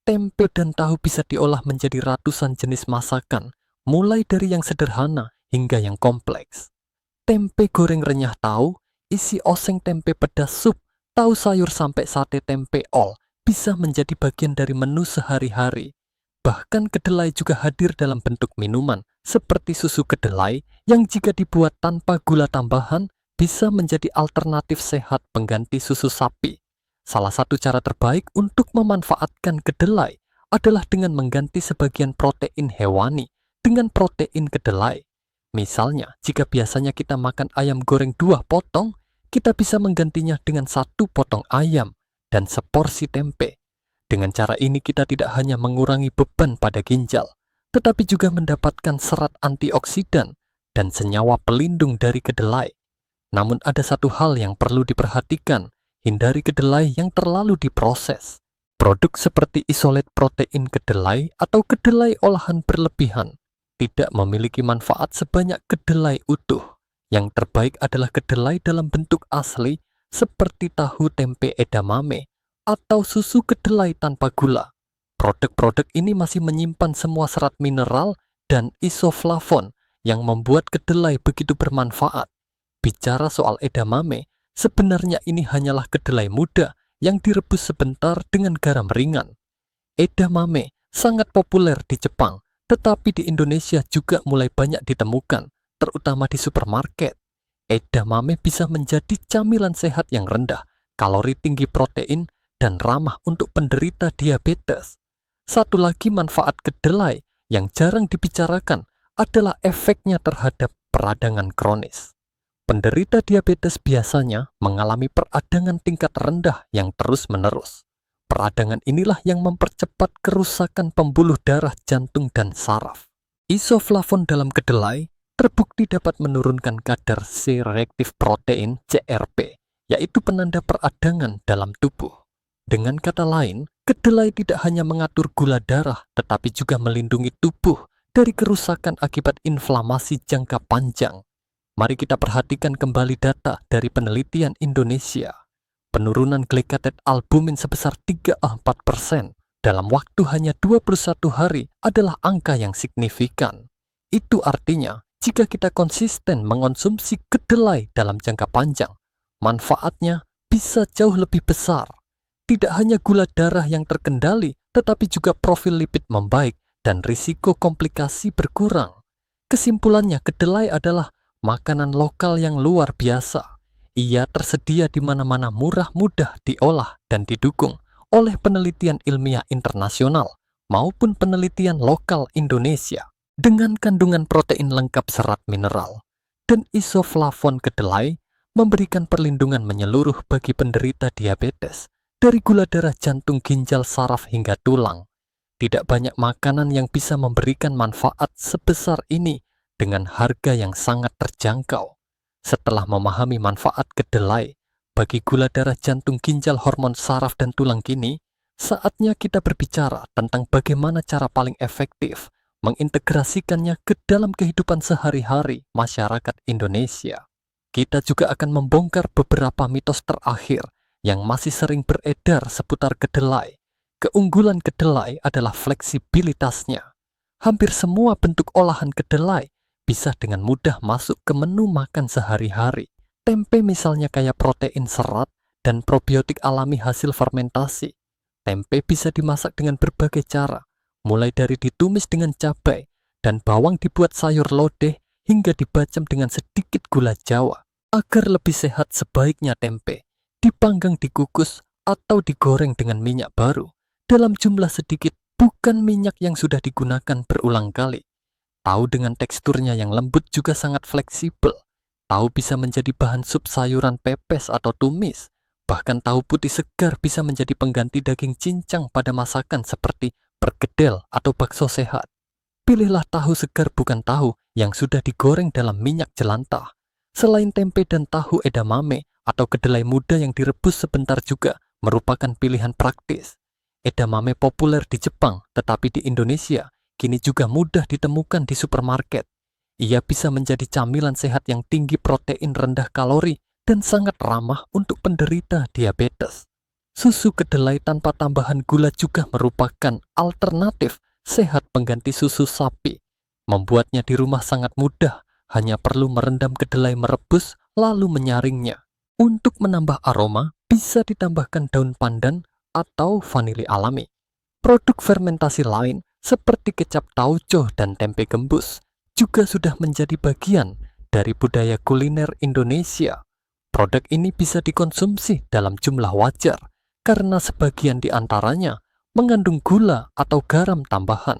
Tempe dan tahu bisa diolah menjadi ratusan jenis masakan, mulai dari yang sederhana hingga yang kompleks. Tempe goreng renyah tahu, isi oseng tempe pedas sup, tahu sayur sampai sate tempe ol bisa menjadi bagian dari menu sehari-hari. Bahkan kedelai juga hadir dalam bentuk minuman seperti susu kedelai yang jika dibuat tanpa gula tambahan bisa menjadi alternatif sehat pengganti susu sapi. Salah satu cara terbaik untuk memanfaatkan kedelai adalah dengan mengganti sebagian protein hewani dengan protein kedelai. Misalnya, jika biasanya kita makan ayam goreng 2 potong, kita bisa menggantinya dengan 1 potong ayam dan seporsi tempe. Dengan cara ini kita tidak hanya mengurangi beban pada ginjal, tetapi juga mendapatkan serat antioksidan dan senyawa pelindung dari kedelai. Namun ada satu hal yang perlu diperhatikan, hindari kedelai yang terlalu diproses. Produk seperti isolate protein kedelai atau kedelai olahan berlebihan tidak memiliki manfaat sebanyak kedelai utuh. Yang terbaik adalah kedelai dalam bentuk asli seperti tahu tempe edamame atau susu kedelai tanpa gula. Produk-produk ini masih menyimpan semua serat mineral dan isoflavon yang membuat kedelai begitu bermanfaat. Bicara soal edamame, sebenarnya ini hanyalah kedelai muda yang direbus sebentar dengan garam ringan. Edamame sangat populer di Jepang, tetapi di Indonesia juga mulai banyak ditemukan, terutama di supermarket. Edamame bisa menjadi camilan sehat yang rendah, kalori tinggi protein, dan ramah untuk penderita diabetes. Satu lagi manfaat kedelai yang jarang dibicarakan adalah efeknya terhadap peradangan kronis. Penderita diabetes biasanya mengalami peradangan tingkat rendah yang terus-menerus. Peradangan inilah yang mempercepat kerusakan pembuluh darah jantung dan saraf. Isoflavon dalam kedelai terbukti dapat menurunkan kadar C-reaktif protein CRP, yaitu penanda peradangan dalam tubuh. Dengan kata lain, kedelai tidak hanya mengatur gula darah, tetapi juga melindungi tubuh dari kerusakan akibat inflamasi jangka panjang. Mari kita perhatikan kembali data dari penelitian Indonesia. Penurunan glycated albumin sebesar 34% dalam waktu hanya 21 hari adalah angka yang signifikan. Itu artinya, jika kita konsisten mengonsumsi kedelai dalam jangka panjang, manfaatnya bisa jauh lebih besar. Tidak hanya gula darah yang terkendali, tetapi juga profil lipid membaik dan risiko komplikasi berkurang. Kesimpulannya, kedelai adalah makanan lokal yang luar biasa. Ia tersedia di mana-mana, murah, mudah diolah, dan didukung oleh penelitian ilmiah internasional maupun penelitian lokal Indonesia. Dengan kandungan protein lengkap serat mineral dan isoflavon, kedelai memberikan perlindungan menyeluruh bagi penderita diabetes dari gula darah, jantung, ginjal, saraf, hingga tulang. Tidak banyak makanan yang bisa memberikan manfaat sebesar ini dengan harga yang sangat terjangkau. Setelah memahami manfaat kedelai bagi gula darah, jantung, ginjal, hormon, saraf, dan tulang kini, saatnya kita berbicara tentang bagaimana cara paling efektif mengintegrasikannya ke dalam kehidupan sehari-hari masyarakat Indonesia. Kita juga akan membongkar beberapa mitos terakhir yang masih sering beredar seputar kedelai. Keunggulan kedelai adalah fleksibilitasnya. Hampir semua bentuk olahan kedelai bisa dengan mudah masuk ke menu makan sehari-hari. Tempe misalnya kaya protein, serat, dan probiotik alami hasil fermentasi. Tempe bisa dimasak dengan berbagai cara, mulai dari ditumis dengan cabai dan bawang, dibuat sayur lodeh, hingga dibacem dengan sedikit gula Jawa. Agar lebih sehat, sebaiknya tempe dipanggang, dikukus, atau digoreng dengan minyak baru dalam jumlah sedikit, bukan minyak yang sudah digunakan berulang kali. Tahu dengan teksturnya yang lembut juga sangat fleksibel. Tahu bisa menjadi bahan sup sayuran, pepes, atau tumis. Bahkan tahu putih segar bisa menjadi pengganti daging cincang pada masakan seperti perkedel atau bakso sehat. Pilihlah tahu segar, bukan tahu yang sudah digoreng dalam minyak jelantah. Selain tempe dan tahu, edamame atau kedelai muda yang direbus sebentar juga merupakan pilihan praktis. Edamame populer di Jepang, tetapi di Indonesia kini juga mudah ditemukan di supermarket. Ia bisa menjadi camilan sehat yang tinggi protein, rendah kalori, dan sangat ramah untuk penderita diabetes. Susu kedelai tanpa tambahan gula juga merupakan alternatif sehat pengganti susu sapi. Membuatnya di rumah sangat mudah, hanya perlu merendam kedelai, merebus, lalu menyaringnya. Untuk menambah aroma, bisa ditambahkan daun pandan atau vanili alami. Produk fermentasi lain seperti kecap tauco dan tempe gembus juga sudah menjadi bagian dari budaya kuliner Indonesia. Produk ini bisa dikonsumsi dalam jumlah wajar karena sebagian di antaranya mengandung gula atau garam tambahan.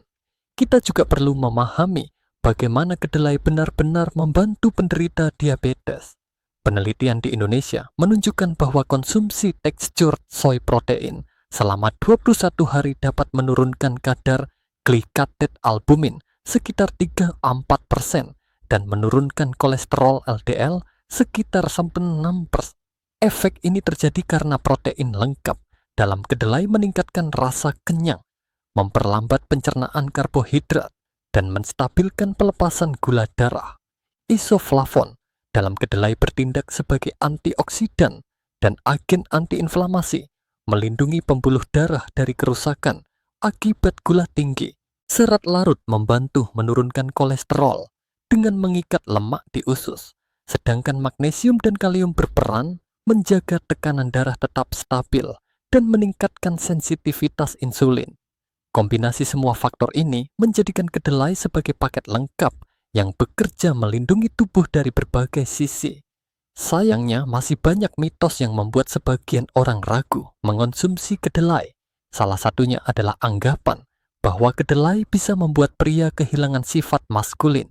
Kita juga perlu memahami bagaimana kedelai benar-benar membantu penderita diabetes. Penelitian di Indonesia menunjukkan bahwa konsumsi textured soy protein selama 21 hari dapat menurunkan kadar glycated albumin sekitar 3-4% dan menurunkan kolesterol LDL sekitar 6%. Efek ini terjadi karena protein lengkap dalam kedelai meningkatkan rasa kenyang, memperlambat pencernaan karbohidrat, dan menstabilkan pelepasan gula darah. Isoflavon dalam kedelai bertindak sebagai antioksidan dan agen antiinflamasi, melindungi pembuluh darah dari kerusakan akibat gula tinggi. Serat larut membantu menurunkan kolesterol dengan mengikat lemak di usus, sedangkan magnesium dan kalium berperan menjaga tekanan darah tetap stabil dan meningkatkan sensitivitas insulin. Kombinasi semua faktor ini menjadikan kedelai sebagai paket lengkap yang bekerja melindungi tubuh dari berbagai sisi. Sayangnya, masih banyak mitos yang membuat sebagian orang ragu mengonsumsi kedelai. Salah satunya adalah anggapan bahwa kedelai bisa membuat pria kehilangan sifat maskulin.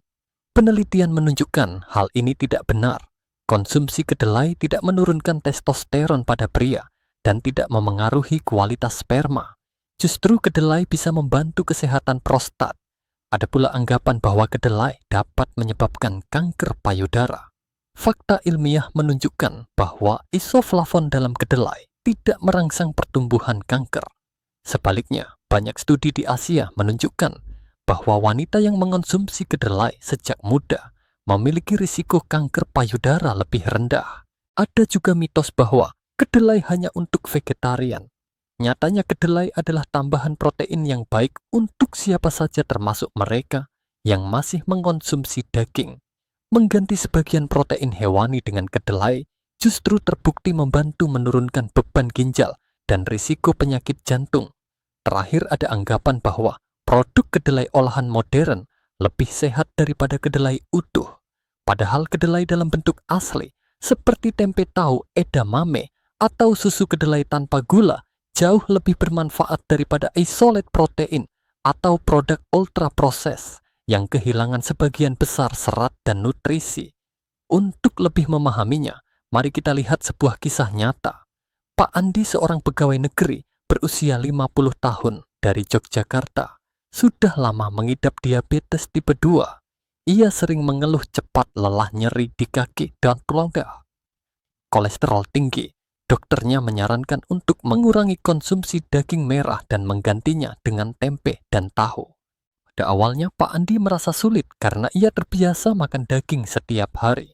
Penelitian menunjukkan hal ini tidak benar. Konsumsi kedelai tidak menurunkan testosteron pada pria dan tidak memengaruhi kualitas sperma. Justru kedelai bisa membantu kesehatan prostat. Ada pula anggapan bahwa kedelai dapat menyebabkan kanker payudara. Fakta ilmiah menunjukkan bahwa isoflavon dalam kedelai tidak merangsang pertumbuhan kanker. Sebaliknya, banyak studi di Asia menunjukkan bahwa wanita yang mengonsumsi kedelai sejak muda memiliki risiko kanker payudara lebih rendah. Ada juga mitos bahwa kedelai hanya untuk vegetarian. Nyatanya kedelai adalah tambahan protein yang baik untuk siapa saja termasuk mereka yang masih mengonsumsi daging. Mengganti sebagian protein hewani dengan kedelai justru terbukti membantu menurunkan beban ginjal dan risiko penyakit jantung. Terakhir, ada anggapan bahwa produk kedelai olahan modern lebih sehat daripada kedelai utuh. Padahal kedelai dalam bentuk asli, seperti tempe tahu edamame atau susu kedelai tanpa gula, jauh lebih bermanfaat daripada isolate protein atau produk ultra proses yang kehilangan sebagian besar serat dan nutrisi. Untuk lebih memahaminya, mari kita lihat sebuah kisah nyata. Pak Andi, seorang pegawai negeri berusia 50 tahun dari Yogyakarta, sudah lama mengidap diabetes tipe 2. Ia sering mengeluh cepat lelah, nyeri di kaki dan tulang. Kolesterol tinggi. Dokternya menyarankan untuk mengurangi konsumsi daging merah dan menggantinya dengan tempe dan tahu. Pada awalnya Pak Andi merasa sulit karena ia terbiasa makan daging setiap hari.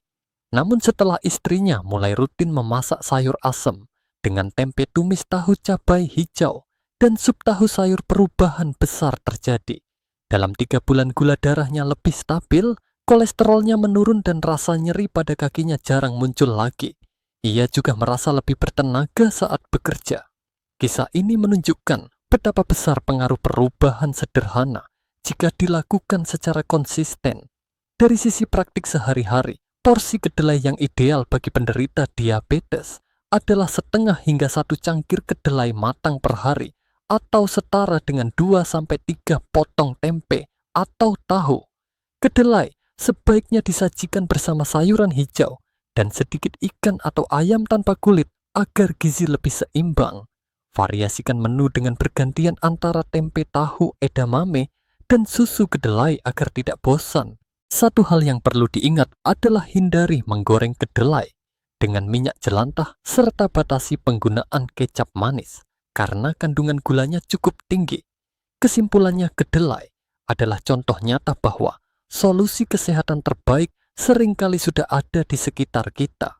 Namun setelah istrinya mulai rutin memasak sayur asem dengan tempe tumis tahu cabai hijau dan sup tahu sayur, perubahan besar terjadi. Dalam 3 bulan gula darahnya lebih stabil, kolesterolnya menurun dan rasa nyeri pada kakinya jarang muncul lagi. Ia juga merasa lebih bertenaga saat bekerja. Kisah ini menunjukkan betapa besar pengaruh perubahan sederhana jika dilakukan secara konsisten. Dari sisi praktik sehari-hari, porsi kedelai yang ideal bagi penderita diabetes adalah setengah hingga 1 cangkir kedelai matang per hari, atau setara dengan 2-3 potong tempe atau tahu. Kedelai sebaiknya disajikan bersama sayuran hijau dan sedikit ikan atau ayam tanpa kulit agar gizi lebih seimbang. Variasikan menu dengan bergantian antara tempe tahu edamame dan susu kedelai agar tidak bosan. Satu hal yang perlu diingat adalah hindari menggoreng kedelai dengan minyak jelantah serta batasi penggunaan kecap manis karena kandungan gulanya cukup tinggi. Kesimpulannya, kedelai adalah contoh nyata bahwa solusi kesehatan terbaik seringkali sudah ada di sekitar kita.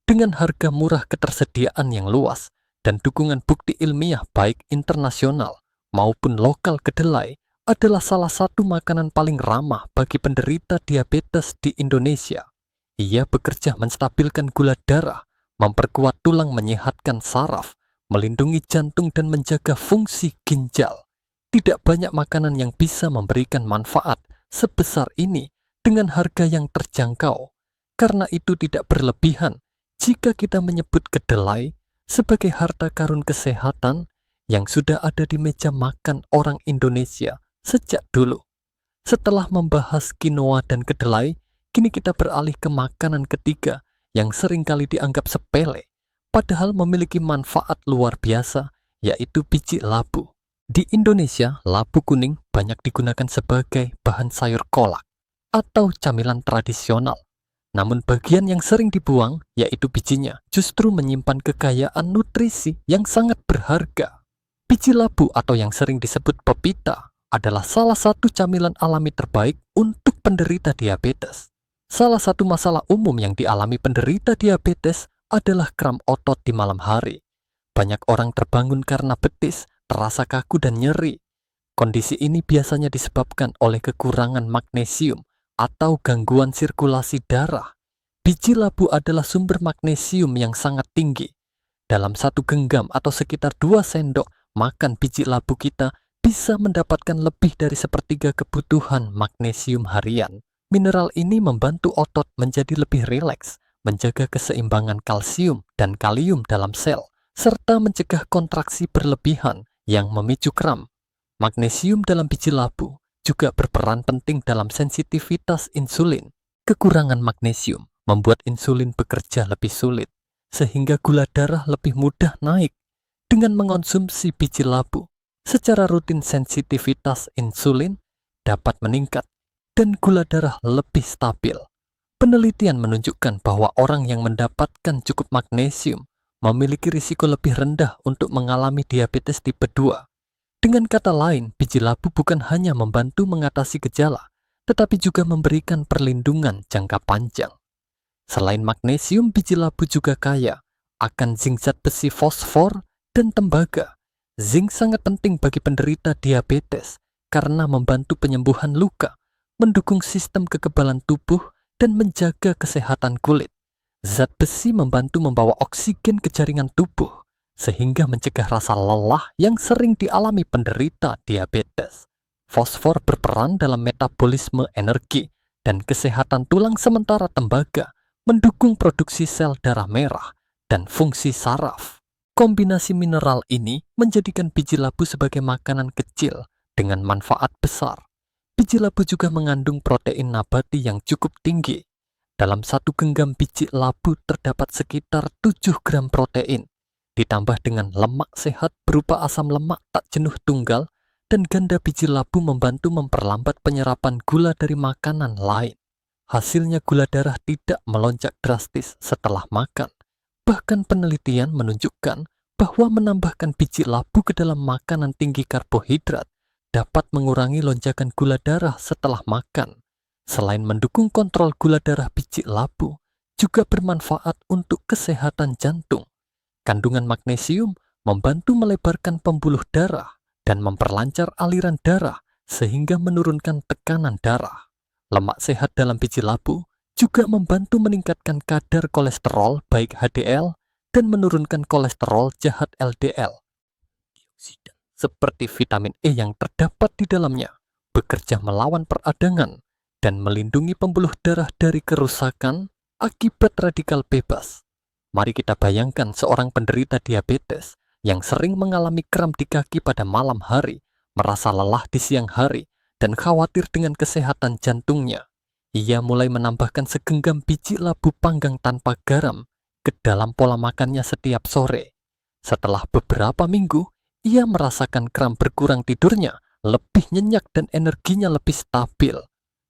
Dengan harga murah, ketersediaan yang luas, dan dukungan bukti ilmiah baik internasional maupun lokal, kedelai adalah salah satu makanan paling ramah bagi penderita diabetes di Indonesia. Ia bekerja menstabilkan gula darah, memperkuat tulang, menyehatkan saraf, melindungi jantung, dan menjaga fungsi ginjal. Tidak banyak makanan yang bisa memberikan manfaat sebesar ini dengan harga yang terjangkau. Karena itu tidak berlebihan jika kita menyebut kedelai sebagai harta karun kesehatan yang sudah ada di meja makan orang Indonesia sejak dulu. Setelah membahas quinoa dan kedelai, kini kita beralih ke makanan ketiga yang seringkali dianggap sepele, padahal memiliki manfaat luar biasa, yaitu biji labu. Di Indonesia, labu kuning banyak digunakan sebagai bahan sayur kolak atau camilan tradisional. Namun bagian yang sering dibuang, yaitu bijinya, justru menyimpan kekayaan nutrisi yang sangat berharga. Biji labu atau yang sering disebut pepita adalah salah satu camilan alami terbaik untuk penderita diabetes. Salah satu masalah umum yang dialami penderita diabetes adalah kram otot di malam hari. Banyak orang terbangun karena betis, terasa kaku dan nyeri. Kondisi ini biasanya disebabkan oleh kekurangan magnesium atau gangguan sirkulasi darah. Biji labu adalah sumber magnesium yang sangat tinggi. Dalam satu genggam atau sekitar 2 sendok makan biji labu kita bisa mendapatkan lebih dari sepertiga kebutuhan magnesium harian. Mineral ini membantu otot menjadi lebih rileks, menjaga keseimbangan kalsium dan kalium dalam sel, serta mencegah kontraksi berlebihan yang memicu kram. Magnesium dalam biji labu juga berperan penting dalam sensitivitas insulin. Kekurangan magnesium membuat insulin bekerja lebih sulit, sehingga gula darah lebih mudah naik. Dengan mengonsumsi biji labu, secara rutin sensitivitas insulin dapat meningkat dan gula darah lebih stabil. Penelitian menunjukkan bahwa orang yang mendapatkan cukup magnesium memiliki risiko lebih rendah untuk mengalami diabetes tipe 2. Dengan kata lain, biji labu bukan hanya membantu mengatasi gejala, tetapi juga memberikan perlindungan jangka panjang. Selain magnesium, biji labu juga kaya akan zinc, zat besi, fosfor, dan tembaga. Zinc sangat penting bagi penderita diabetes karena membantu penyembuhan luka, mendukung sistem kekebalan tubuh, dan menjaga kesehatan kulit. Zat besi membantu membawa oksigen ke jaringan tubuh, sehingga mencegah rasa lelah yang sering dialami penderita diabetes. Fosfor berperan dalam metabolisme energi dan kesehatan tulang, sementara tembaga mendukung produksi sel darah merah dan fungsi saraf. Kombinasi mineral ini menjadikan biji labu sebagai makanan kecil dengan manfaat besar. Biji labu juga mengandung protein nabati yang cukup tinggi. Dalam satu genggam biji labu terdapat sekitar 7 gram protein, ditambah dengan lemak sehat berupa asam lemak tak jenuh tunggal, dan ganda biji labu membantu memperlambat penyerapan gula dari makanan lain. Hasilnya gula darah tidak melonjak drastis setelah makan. Bahkan penelitian menunjukkan bahwa menambahkan biji labu ke dalam makanan tinggi karbohidrat dapat mengurangi lonjakan gula darah setelah makan. Selain mendukung kontrol gula darah, biji labu juga bermanfaat untuk kesehatan jantung. Kandungan magnesium membantu melebarkan pembuluh darah dan memperlancar aliran darah sehingga menurunkan tekanan darah. Lemak sehat dalam biji labu juga membantu meningkatkan kadar kolesterol baik HDL dan menurunkan kolesterol jahat LDL. Seperti vitamin E yang terdapat di dalamnya, bekerja melawan peradangan dan melindungi pembuluh darah dari kerusakan akibat radikal bebas. Mari kita bayangkan seorang penderita diabetes yang sering mengalami kram di kaki pada malam hari, merasa lelah di siang hari, dan khawatir dengan kesehatan jantungnya. Ia mulai menambahkan segenggam biji labu panggang tanpa garam ke dalam pola makannya setiap sore. Setelah beberapa minggu, ia merasakan kram berkurang, tidurnya lebih nyenyak, dan energinya lebih stabil.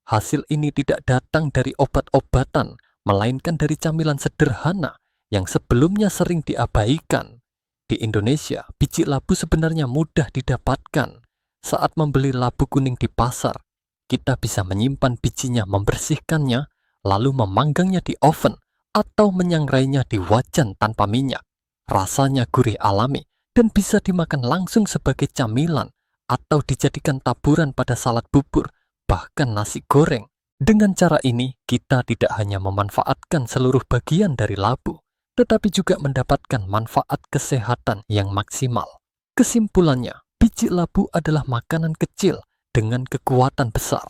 Hasil ini tidak datang dari obat-obatan, melainkan dari camilan sederhana yang sebelumnya sering diabaikan. Di Indonesia, biji labu sebenarnya mudah didapatkan. Saat membeli labu kuning di pasar, kita bisa menyimpan bijinya, membersihkannya, lalu memanggangnya di oven atau menyangrainya di wajan tanpa minyak. Rasanya gurih alami dan bisa dimakan langsung sebagai camilan atau dijadikan taburan pada salad bubur, bahkan nasi goreng. Dengan cara ini, kita tidak hanya memanfaatkan seluruh bagian dari labu, tetapi juga mendapatkan manfaat kesehatan yang maksimal. Kesimpulannya, biji labu adalah makanan kecil dengan kekuatan besar.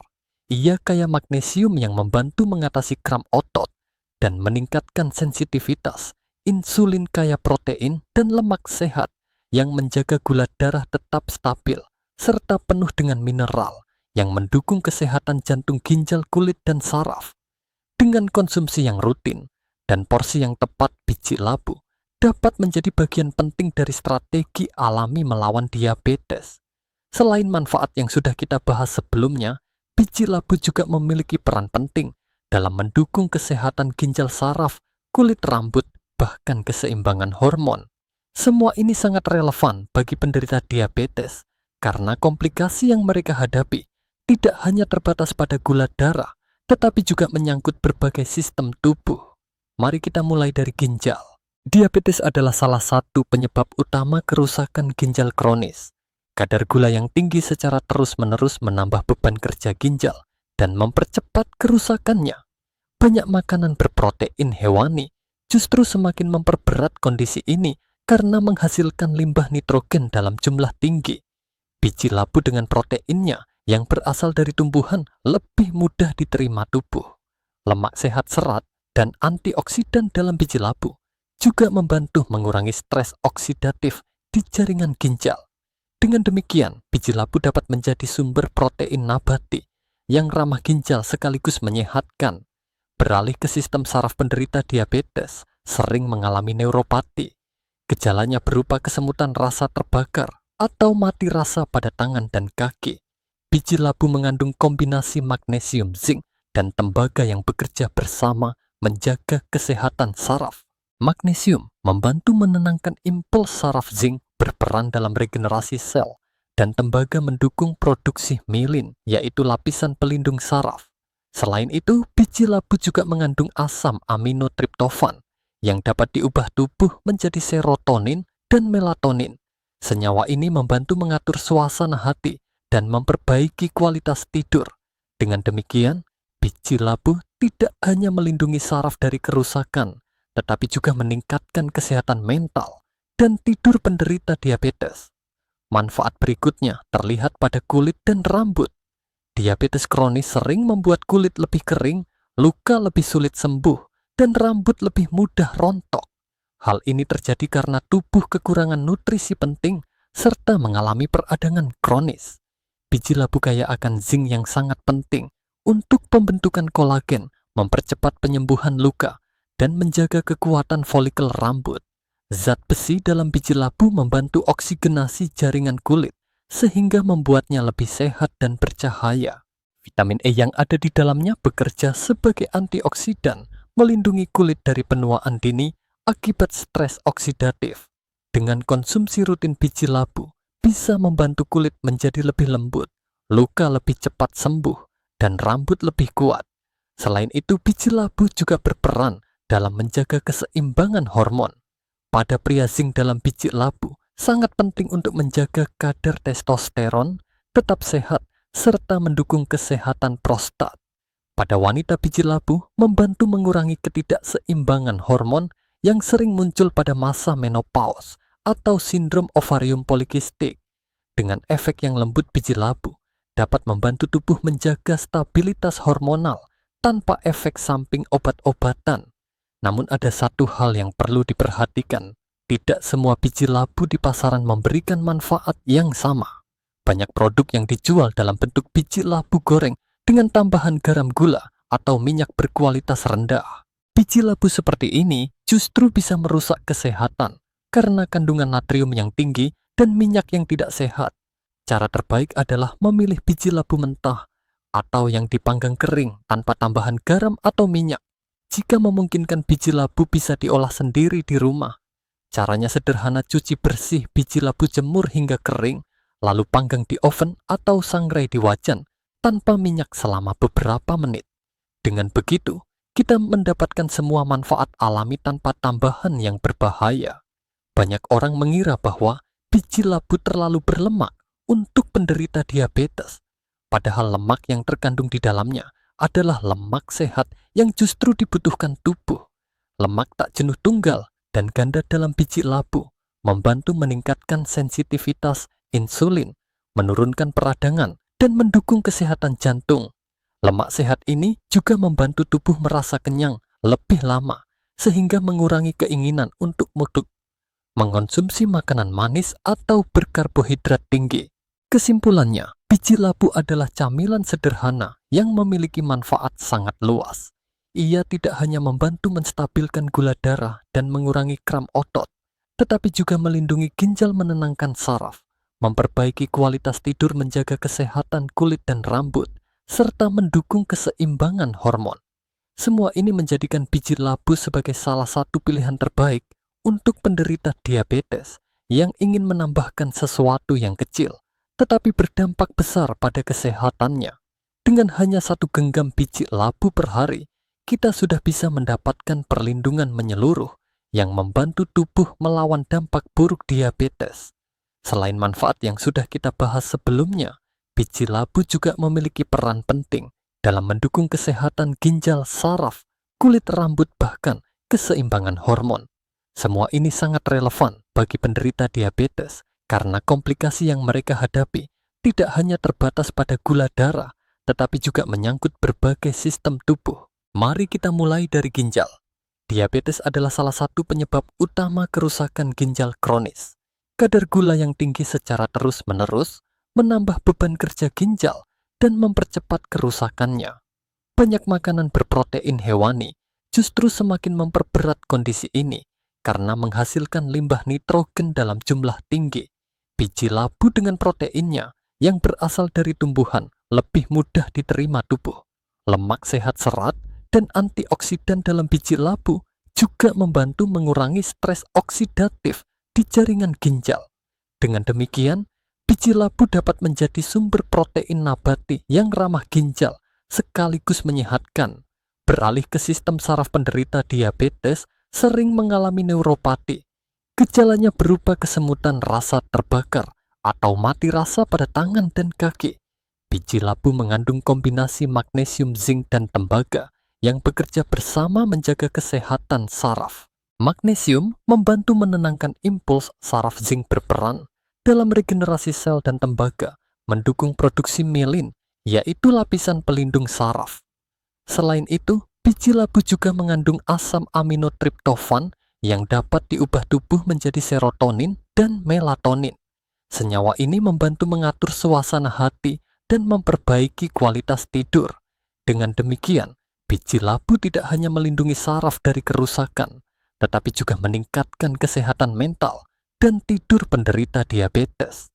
Ia kaya magnesium yang membantu mengatasi kram otot dan meningkatkan sensitivitas, insulin kaya protein dan lemak sehat yang menjaga gula darah tetap stabil, serta penuh dengan mineral yang mendukung kesehatan jantung, ginjal, kulit, dan saraf. Dengan konsumsi yang rutin dan porsi yang tepat, biji labu dapat menjadi bagian penting dari strategi alami melawan diabetes. Selain manfaat yang sudah kita bahas sebelumnya, biji labu juga memiliki peran penting dalam mendukung kesehatan ginjal saraf, kulit rambut, bahkan keseimbangan hormon. Semua ini sangat relevan bagi penderita diabetes karena komplikasi yang mereka hadapi tidak hanya terbatas pada gula darah, tetapi juga menyangkut berbagai sistem tubuh. Mari kita mulai dari ginjal. Diabetes adalah salah satu penyebab utama kerusakan ginjal kronis. Kadar gula yang tinggi secara terus-menerus menambah beban kerja ginjal dan mempercepat kerusakannya. Banyak makanan berprotein hewani justru semakin memperberat kondisi ini karena menghasilkan limbah nitrogen dalam jumlah tinggi. Biji labu dengan proteinnya yang berasal dari tumbuhan lebih mudah diterima tubuh. Lemak sehat serat dan antioksidan dalam biji labu juga membantu mengurangi stres oksidatif di jaringan ginjal. Dengan demikian, biji labu dapat menjadi sumber protein nabati yang ramah ginjal sekaligus menyehatkan. Beralih ke sistem saraf penderita diabetes, sering mengalami neuropati. Gejalanya berupa kesemutan rasa terbakar atau mati rasa pada tangan dan kaki. Biji labu mengandung kombinasi magnesium, zinc, dan tembaga yang bekerja bersama menjaga kesehatan saraf. Magnesium membantu menenangkan impuls saraf, zinc berperan dalam regenerasi sel, dan tembaga mendukung produksi mielin, yaitu lapisan pelindung saraf. Selain itu, biji labu juga mengandung asam amino triptofan yang dapat diubah tubuh menjadi serotonin dan melatonin. Senyawa ini membantu mengatur suasana hati dan memperbaiki kualitas tidur. Dengan demikian, biji labu tidak hanya melindungi saraf dari kerusakan, tetapi juga meningkatkan kesehatan mental dan tidur penderita diabetes. Manfaat berikutnya terlihat pada kulit dan rambut. Diabetes kronis sering membuat kulit lebih kering, luka lebih sulit sembuh, dan rambut lebih mudah rontok. Hal ini terjadi karena tubuh kekurangan nutrisi penting serta mengalami peradangan kronis. Biji labu kaya akan zinc yang sangat penting untuk pembentukan kolagen, mempercepat penyembuhan luka, dan menjaga kekuatan folikel rambut. Zat besi dalam biji labu membantu oksigenasi jaringan kulit, sehingga membuatnya lebih sehat dan bercahaya. Vitamin E yang ada di dalamnya bekerja sebagai antioksidan, melindungi kulit dari penuaan dini akibat stres oksidatif. Dengan konsumsi rutin biji labu, bisa membantu kulit menjadi lebih lembut, luka lebih cepat sembuh, dan rambut lebih kuat. Selain itu, biji labu juga berperan dalam menjaga keseimbangan hormon. Pada pria, zinc dalam biji labu sangat penting untuk menjaga kadar testosteron tetap sehat serta mendukung kesehatan prostat. Pada wanita, biji labu membantu mengurangi ketidakseimbangan hormon yang sering muncul pada masa menopause atau sindrom ovarium polikistik. Dengan efek yang lembut, biji labu dapat membantu tubuh menjaga stabilitas hormonal tanpa efek samping obat-obatan. Namun ada satu hal yang perlu diperhatikan, tidak semua biji labu di pasaran memberikan manfaat yang sama. Banyak produk yang dijual dalam bentuk biji labu goreng dengan tambahan garam, gula, atau minyak berkualitas rendah. Biji labu seperti ini justru bisa merusak kesehatan karena kandungan natrium yang tinggi dan minyak yang tidak sehat. Cara terbaik adalah memilih biji labu mentah atau yang dipanggang kering tanpa tambahan garam atau minyak. Jika memungkinkan, biji labu bisa diolah sendiri di rumah. Caranya sederhana: cuci bersih biji labu, jemur hingga kering, lalu panggang di oven atau sangrai di wajan tanpa minyak selama beberapa menit. Dengan begitu, kita mendapatkan semua manfaat alami tanpa tambahan yang berbahaya. Banyak orang mengira bahwa biji labu terlalu berlemak untuk penderita diabetes, padahal lemak yang terkandung di dalamnya adalah lemak sehat yang justru dibutuhkan tubuh. Lemak tak jenuh tunggal dan ganda dalam biji labu membantu meningkatkan sensitivitas insulin, menurunkan peradangan, dan mendukung kesehatan jantung. Lemak sehat ini juga membantu tubuh merasa kenyang lebih lama, sehingga mengurangi keinginan untuk mengonsumsi makanan manis atau berkarbohidrat tinggi. Kesimpulannya, biji labu adalah camilan sederhana yang memiliki manfaat sangat luas. Ia tidak hanya membantu menstabilkan gula darah dan mengurangi kram otot, tetapi juga melindungi ginjal, menenangkan saraf, memperbaiki kualitas tidur, menjaga kesehatan kulit dan rambut, serta mendukung keseimbangan hormon. Semua ini menjadikan biji labu sebagai salah satu pilihan terbaik untuk penderita diabetes yang ingin menambahkan sesuatu yang kecil, tetapi berdampak besar pada kesehatannya. Dengan hanya 1 genggam biji labu per hari, kita sudah bisa mendapatkan perlindungan menyeluruh yang membantu tubuh melawan dampak buruk diabetes. Selain manfaat yang sudah kita bahas sebelumnya, biji labu juga memiliki peran penting dalam mendukung kesehatan ginjal, saraf, kulit rambut, bahkan keseimbangan hormon. Semua ini sangat relevan bagi penderita diabetes karena komplikasi yang mereka hadapi tidak hanya terbatas pada gula darah, tetapi juga menyangkut berbagai sistem tubuh. Mari kita mulai dari ginjal. Diabetes adalah salah satu penyebab utama kerusakan ginjal kronis. Kadar gula yang tinggi secara terus-menerus menambah beban kerja ginjal dan mempercepat kerusakannya. Banyak makanan berprotein hewani justru semakin memperberat kondisi ini karena menghasilkan limbah nitrogen dalam jumlah tinggi. Biji labu dengan proteinnya yang berasal dari tumbuhan lebih mudah diterima tubuh. Lemak sehat, serat, dan antioksidan dalam biji labu juga membantu mengurangi stres oksidatif di jaringan ginjal. Dengan demikian, biji labu dapat menjadi sumber protein nabati yang ramah ginjal sekaligus menyehatkan. Beralih ke sistem saraf, penderita diabetes sering mengalami neuropati. Gejalanya berupa kesemutan, rasa terbakar, atau mati rasa pada tangan dan kaki. Biji labu mengandung kombinasi magnesium, zinc, dan tembaga yang bekerja bersama menjaga kesehatan saraf. Magnesium membantu menenangkan impuls saraf, zinc berperan dalam regenerasi sel, dan tembaga mendukung produksi mielin, yaitu lapisan pelindung saraf. Selain itu, biji labu juga mengandung asam amino triptofan yang dapat diubah tubuh menjadi serotonin dan melatonin. Senyawa ini membantu mengatur suasana hati dan memperbaiki kualitas tidur. Dengan demikian, biji labu tidak hanya melindungi saraf dari kerusakan, tetapi juga meningkatkan kesehatan mental dan tidur penderita diabetes.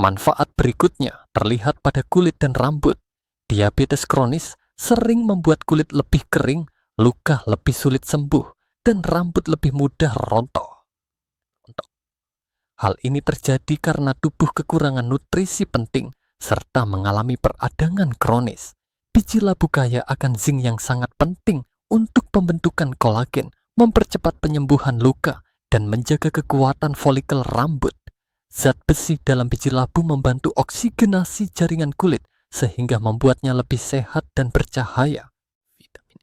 Manfaat berikutnya terlihat pada kulit dan rambut. Diabetes kronis sering membuat kulit lebih kering, luka lebih sulit sembuh, dan rambut lebih mudah rontok. Hal ini terjadi karena tubuh kekurangan nutrisi penting serta mengalami peradangan kronis. Biji labu kaya akan zinc yang sangat penting untuk pembentukan kolagen, mempercepat penyembuhan luka, dan menjaga kekuatan folikel rambut. Zat besi dalam biji labu membantu oksigenasi jaringan kulit sehingga membuatnya lebih sehat dan bercahaya. Vitamin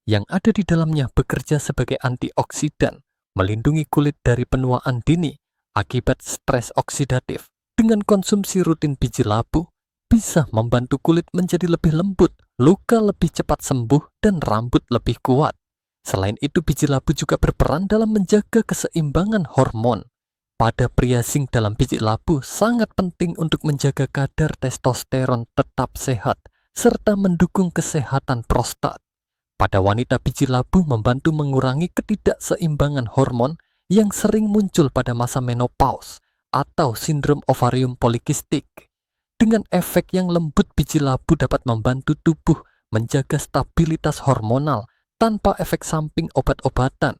yang ada di dalamnya bekerja sebagai antioksidan, melindungi kulit dari penuaan dini akibat stres oksidatif. Dengan konsumsi rutin biji labu, bisa membantu kulit menjadi lebih lembut, luka lebih cepat sembuh, dan rambut lebih kuat. Selain itu, biji labu juga berperan dalam menjaga keseimbangan hormon. Pada pria, zinc dalam biji labu sangat penting untuk menjaga kadar testosteron tetap sehat, serta mendukung kesehatan prostat. Pada wanita, biji labu membantu mengurangi ketidakseimbangan hormon yang sering muncul pada masa menopause atau sindrom ovarium polikistik. Dengan efek yang lembut, biji labu dapat membantu tubuh menjaga stabilitas hormonal tanpa efek samping obat-obatan.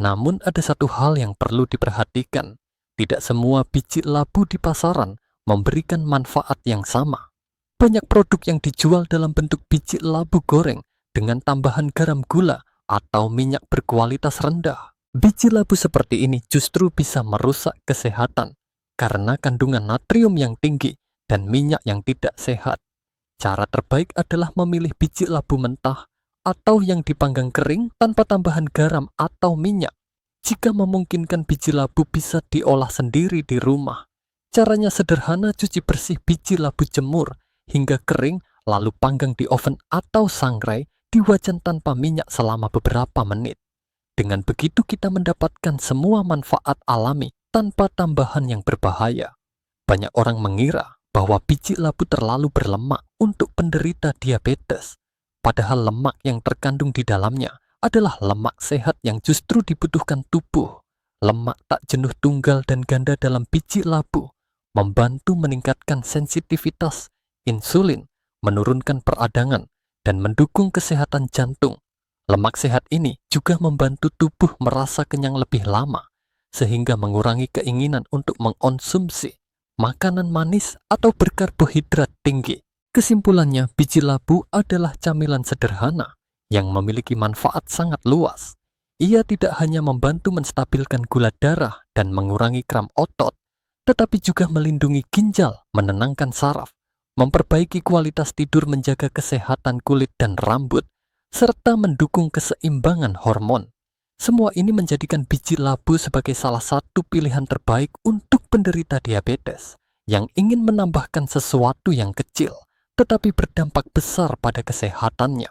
Namun ada satu hal yang perlu diperhatikan. Tidak semua biji labu di pasaran memberikan manfaat yang sama. Banyak produk yang dijual dalam bentuk biji labu goreng dengan tambahan garam, gula, atau minyak berkualitas rendah. Biji labu seperti ini justru bisa merusak kesehatan karena kandungan natrium yang tinggi dan minyak yang tidak sehat. Cara terbaik adalah memilih biji labu mentah atau yang dipanggang kering tanpa tambahan garam atau minyak. Jika memungkinkan, biji labu bisa diolah sendiri di rumah. Caranya sederhana: cuci bersih biji labu, jemur hingga kering, lalu panggang di oven atau sangrai di wajan tanpa minyak selama beberapa menit. Dengan begitu kita mendapatkan semua manfaat alami tanpa tambahan yang berbahaya. Banyak orang mengira bahwa biji labu terlalu berlemak untuk penderita diabetes. Padahal lemak yang terkandung di dalamnya adalah lemak sehat yang justru dibutuhkan tubuh. Lemak tak jenuh tunggal dan ganda dalam biji labu membantu meningkatkan sensitivitas insulin, menurunkan peradangan, dan mendukung kesehatan jantung. Lemak sehat ini juga membantu tubuh merasa kenyang lebih lama, sehingga mengurangi keinginan untuk mengonsumsi makanan manis atau berkarbohidrat tinggi. Kesimpulannya, biji labu adalah camilan sederhana yang memiliki manfaat sangat luas. Ia tidak hanya membantu menstabilkan gula darah dan mengurangi kram otot, tetapi juga melindungi ginjal, menenangkan saraf, memperbaiki kualitas tidur, menjaga kesehatan kulit dan rambut, serta mendukung keseimbangan hormon. Semua ini menjadikan biji labu sebagai salah satu pilihan terbaik untuk penderita diabetes yang ingin menambahkan sesuatu yang kecil tetapi berdampak besar pada kesehatannya.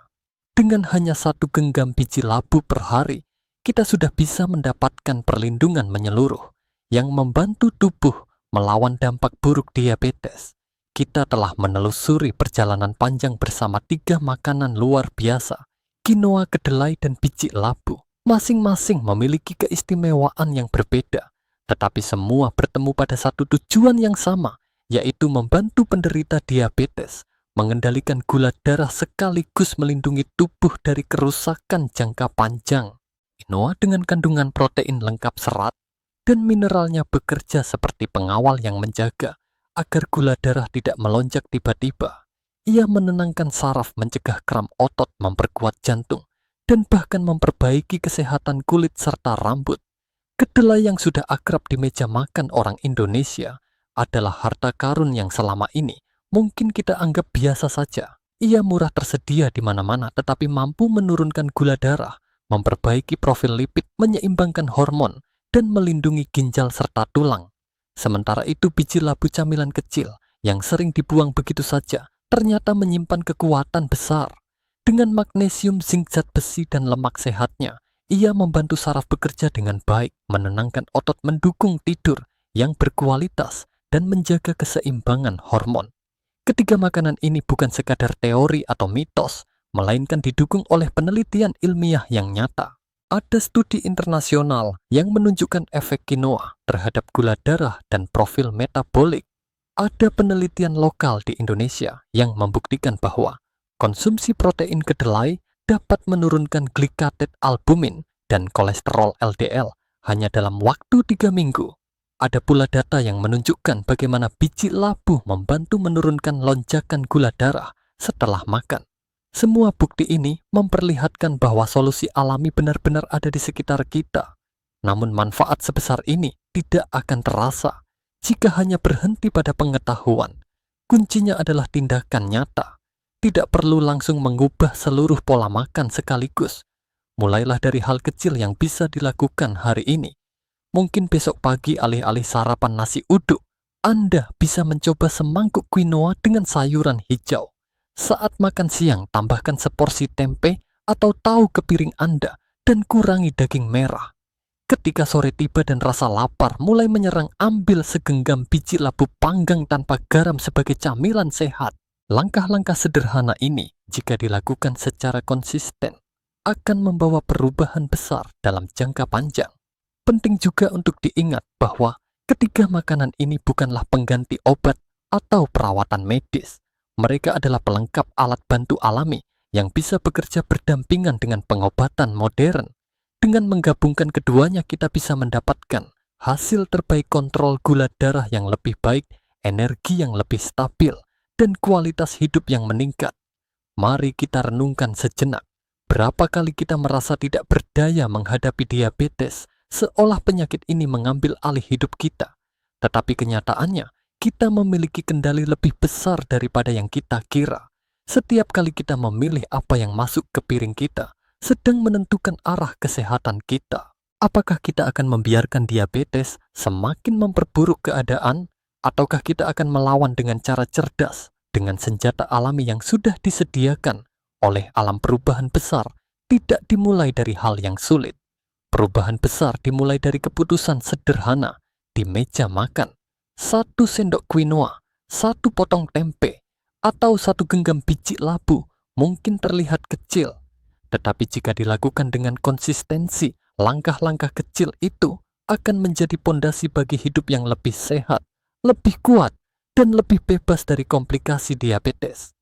Dengan hanya 1 genggam biji labu per hari, kita sudah bisa mendapatkan perlindungan menyeluruh yang membantu tubuh melawan dampak buruk diabetes. Kita telah menelusuri perjalanan panjang bersama 3 makanan luar biasa, quinoa, kedelai, dan biji labu. Masing-masing memiliki keistimewaan yang berbeda, tetapi semua bertemu pada satu tujuan yang sama, yaitu membantu penderita diabetes mengendalikan gula darah sekaligus melindungi tubuh dari kerusakan jangka panjang. Quinoa dengan kandungan protein lengkap, serat, dan mineralnya bekerja seperti pengawal yang menjaga agar gula darah tidak melonjak tiba-tiba. Ia menenangkan saraf, mencegah kram otot, memperkuat jantung, dan bahkan memperbaiki kesehatan kulit serta rambut. Kedelai yang sudah akrab di meja makan orang Indonesia adalah harta karun yang selama ini mungkin kita anggap biasa saja. Ia murah, tersedia di mana-mana, tetapi mampu menurunkan gula darah, memperbaiki profil lipid, menyeimbangkan hormon, dan melindungi ginjal serta tulang. Sementara itu, biji labu, camilan kecil yang sering dibuang begitu saja, ternyata menyimpan kekuatan besar. Dengan magnesium, zinc, zat besi, dan lemak sehatnya, ia membantu saraf bekerja dengan baik, menenangkan otot, mendukung tidur yang berkualitas, dan menjaga keseimbangan hormon. Ketiga makanan ini bukan sekadar teori atau mitos, melainkan didukung oleh penelitian ilmiah yang nyata. Ada studi internasional yang menunjukkan efek quinoa terhadap gula darah dan profil metabolik. Ada penelitian lokal di Indonesia yang membuktikan bahwa konsumsi protein kedelai dapat menurunkan glikated albumin dan kolesterol LDL hanya dalam waktu 3 minggu. Ada pula data yang menunjukkan bagaimana biji labu membantu menurunkan lonjakan gula darah setelah makan. Semua bukti ini memperlihatkan bahwa solusi alami benar-benar ada di sekitar kita. Namun manfaat sebesar ini tidak akan terasa jika hanya berhenti pada pengetahuan. Kuncinya adalah tindakan nyata. Tidak perlu langsung mengubah seluruh pola makan sekaligus. Mulailah dari hal kecil yang bisa dilakukan hari ini. Mungkin besok pagi alih-alih sarapan nasi uduk, Anda bisa mencoba semangkuk quinoa dengan sayuran hijau. Saat makan siang, tambahkan seporsi tempe atau tahu ke piring Anda dan kurangi daging merah. Ketika sore tiba dan rasa lapar mulai menyerang, ambil segenggam biji labu panggang tanpa garam sebagai camilan sehat. Langkah-langkah sederhana ini, jika dilakukan secara konsisten, akan membawa perubahan besar dalam jangka panjang. Penting juga untuk diingat bahwa ketiga makanan ini bukanlah pengganti obat atau perawatan medis. Mereka adalah pelengkap alat bantu alami yang bisa bekerja berdampingan dengan pengobatan modern. Dengan menggabungkan keduanya, kita bisa mendapatkan hasil terbaik: kontrol gula darah yang lebih baik, energi yang lebih stabil, dan kualitas hidup yang meningkat. Mari kita renungkan sejenak. Berapa kali kita merasa tidak berdaya menghadapi diabetes, seolah penyakit ini mengambil alih hidup kita. Tetapi kenyataannya, kita memiliki kendali lebih besar daripada yang kita kira. Setiap kali kita memilih apa yang masuk ke piring kita, sedang menentukan arah kesehatan kita. Apakah kita akan membiarkan diabetes semakin memperburuk keadaan, ataukah kita akan melawan dengan cara cerdas, dengan senjata alami yang sudah disediakan oleh alam? Perubahan besar tidak dimulai dari hal yang sulit. Perubahan besar dimulai dari keputusan sederhana di meja makan. 1 sendok quinoa, 1 potong tempe, atau 1 genggam biji labu mungkin terlihat kecil. Tetapi jika dilakukan dengan konsistensi, langkah-langkah kecil itu akan menjadi pondasi bagi hidup yang lebih sehat, lebih kuat, dan lebih bebas dari komplikasi diabetes.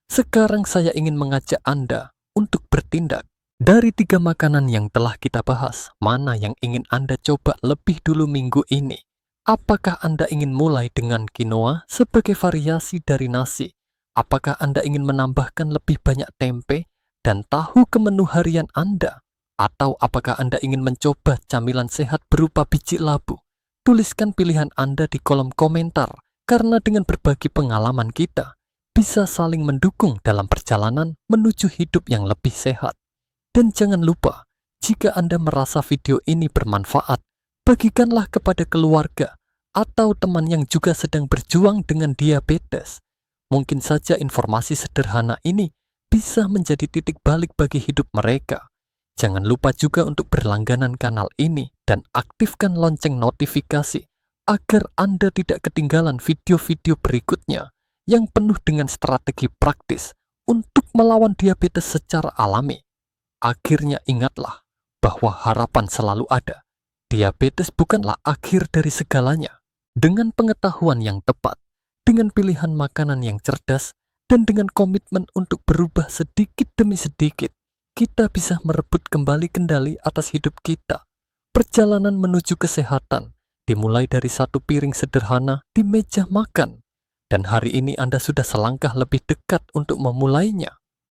Sekarang saya ingin mengajak Anda untuk bertindak. Dari 3 makanan yang telah kita bahas, mana yang ingin Anda coba lebih dulu minggu ini? Apakah Anda ingin mulai dengan quinoa sebagai variasi dari nasi? Apakah Anda ingin menambahkan lebih banyak tempe dan tahu ke menu harian Anda? Atau apakah Anda ingin mencoba camilan sehat berupa biji labu? Tuliskan pilihan Anda di kolom komentar, karena dengan berbagi pengalaman kita, bisa saling mendukung dalam perjalanan menuju hidup yang lebih sehat. Dan jangan lupa, jika Anda merasa video ini bermanfaat, bagikanlah kepada keluarga atau teman yang juga sedang berjuang dengan diabetes. Mungkin saja informasi sederhana ini bisa menjadi titik balik bagi hidup mereka. Jangan lupa juga untuk berlangganan kanal ini dan aktifkan lonceng notifikasi agar Anda tidak ketinggalan video-video berikutnya yang penuh dengan strategi praktis untuk melawan diabetes secara alami. Akhirnya ingatlah bahwa harapan selalu ada. Diabetes bukanlah akhir dari segalanya. Dengan pengetahuan yang tepat, dengan pilihan makanan yang cerdas, dan dengan komitmen untuk berubah sedikit demi sedikit, kita bisa merebut kembali kendali atas hidup kita. Perjalanan menuju kesehatan dimulai dari satu piring sederhana di meja makan. Dan hari ini Anda sudah selangkah lebih dekat untuk memulainya.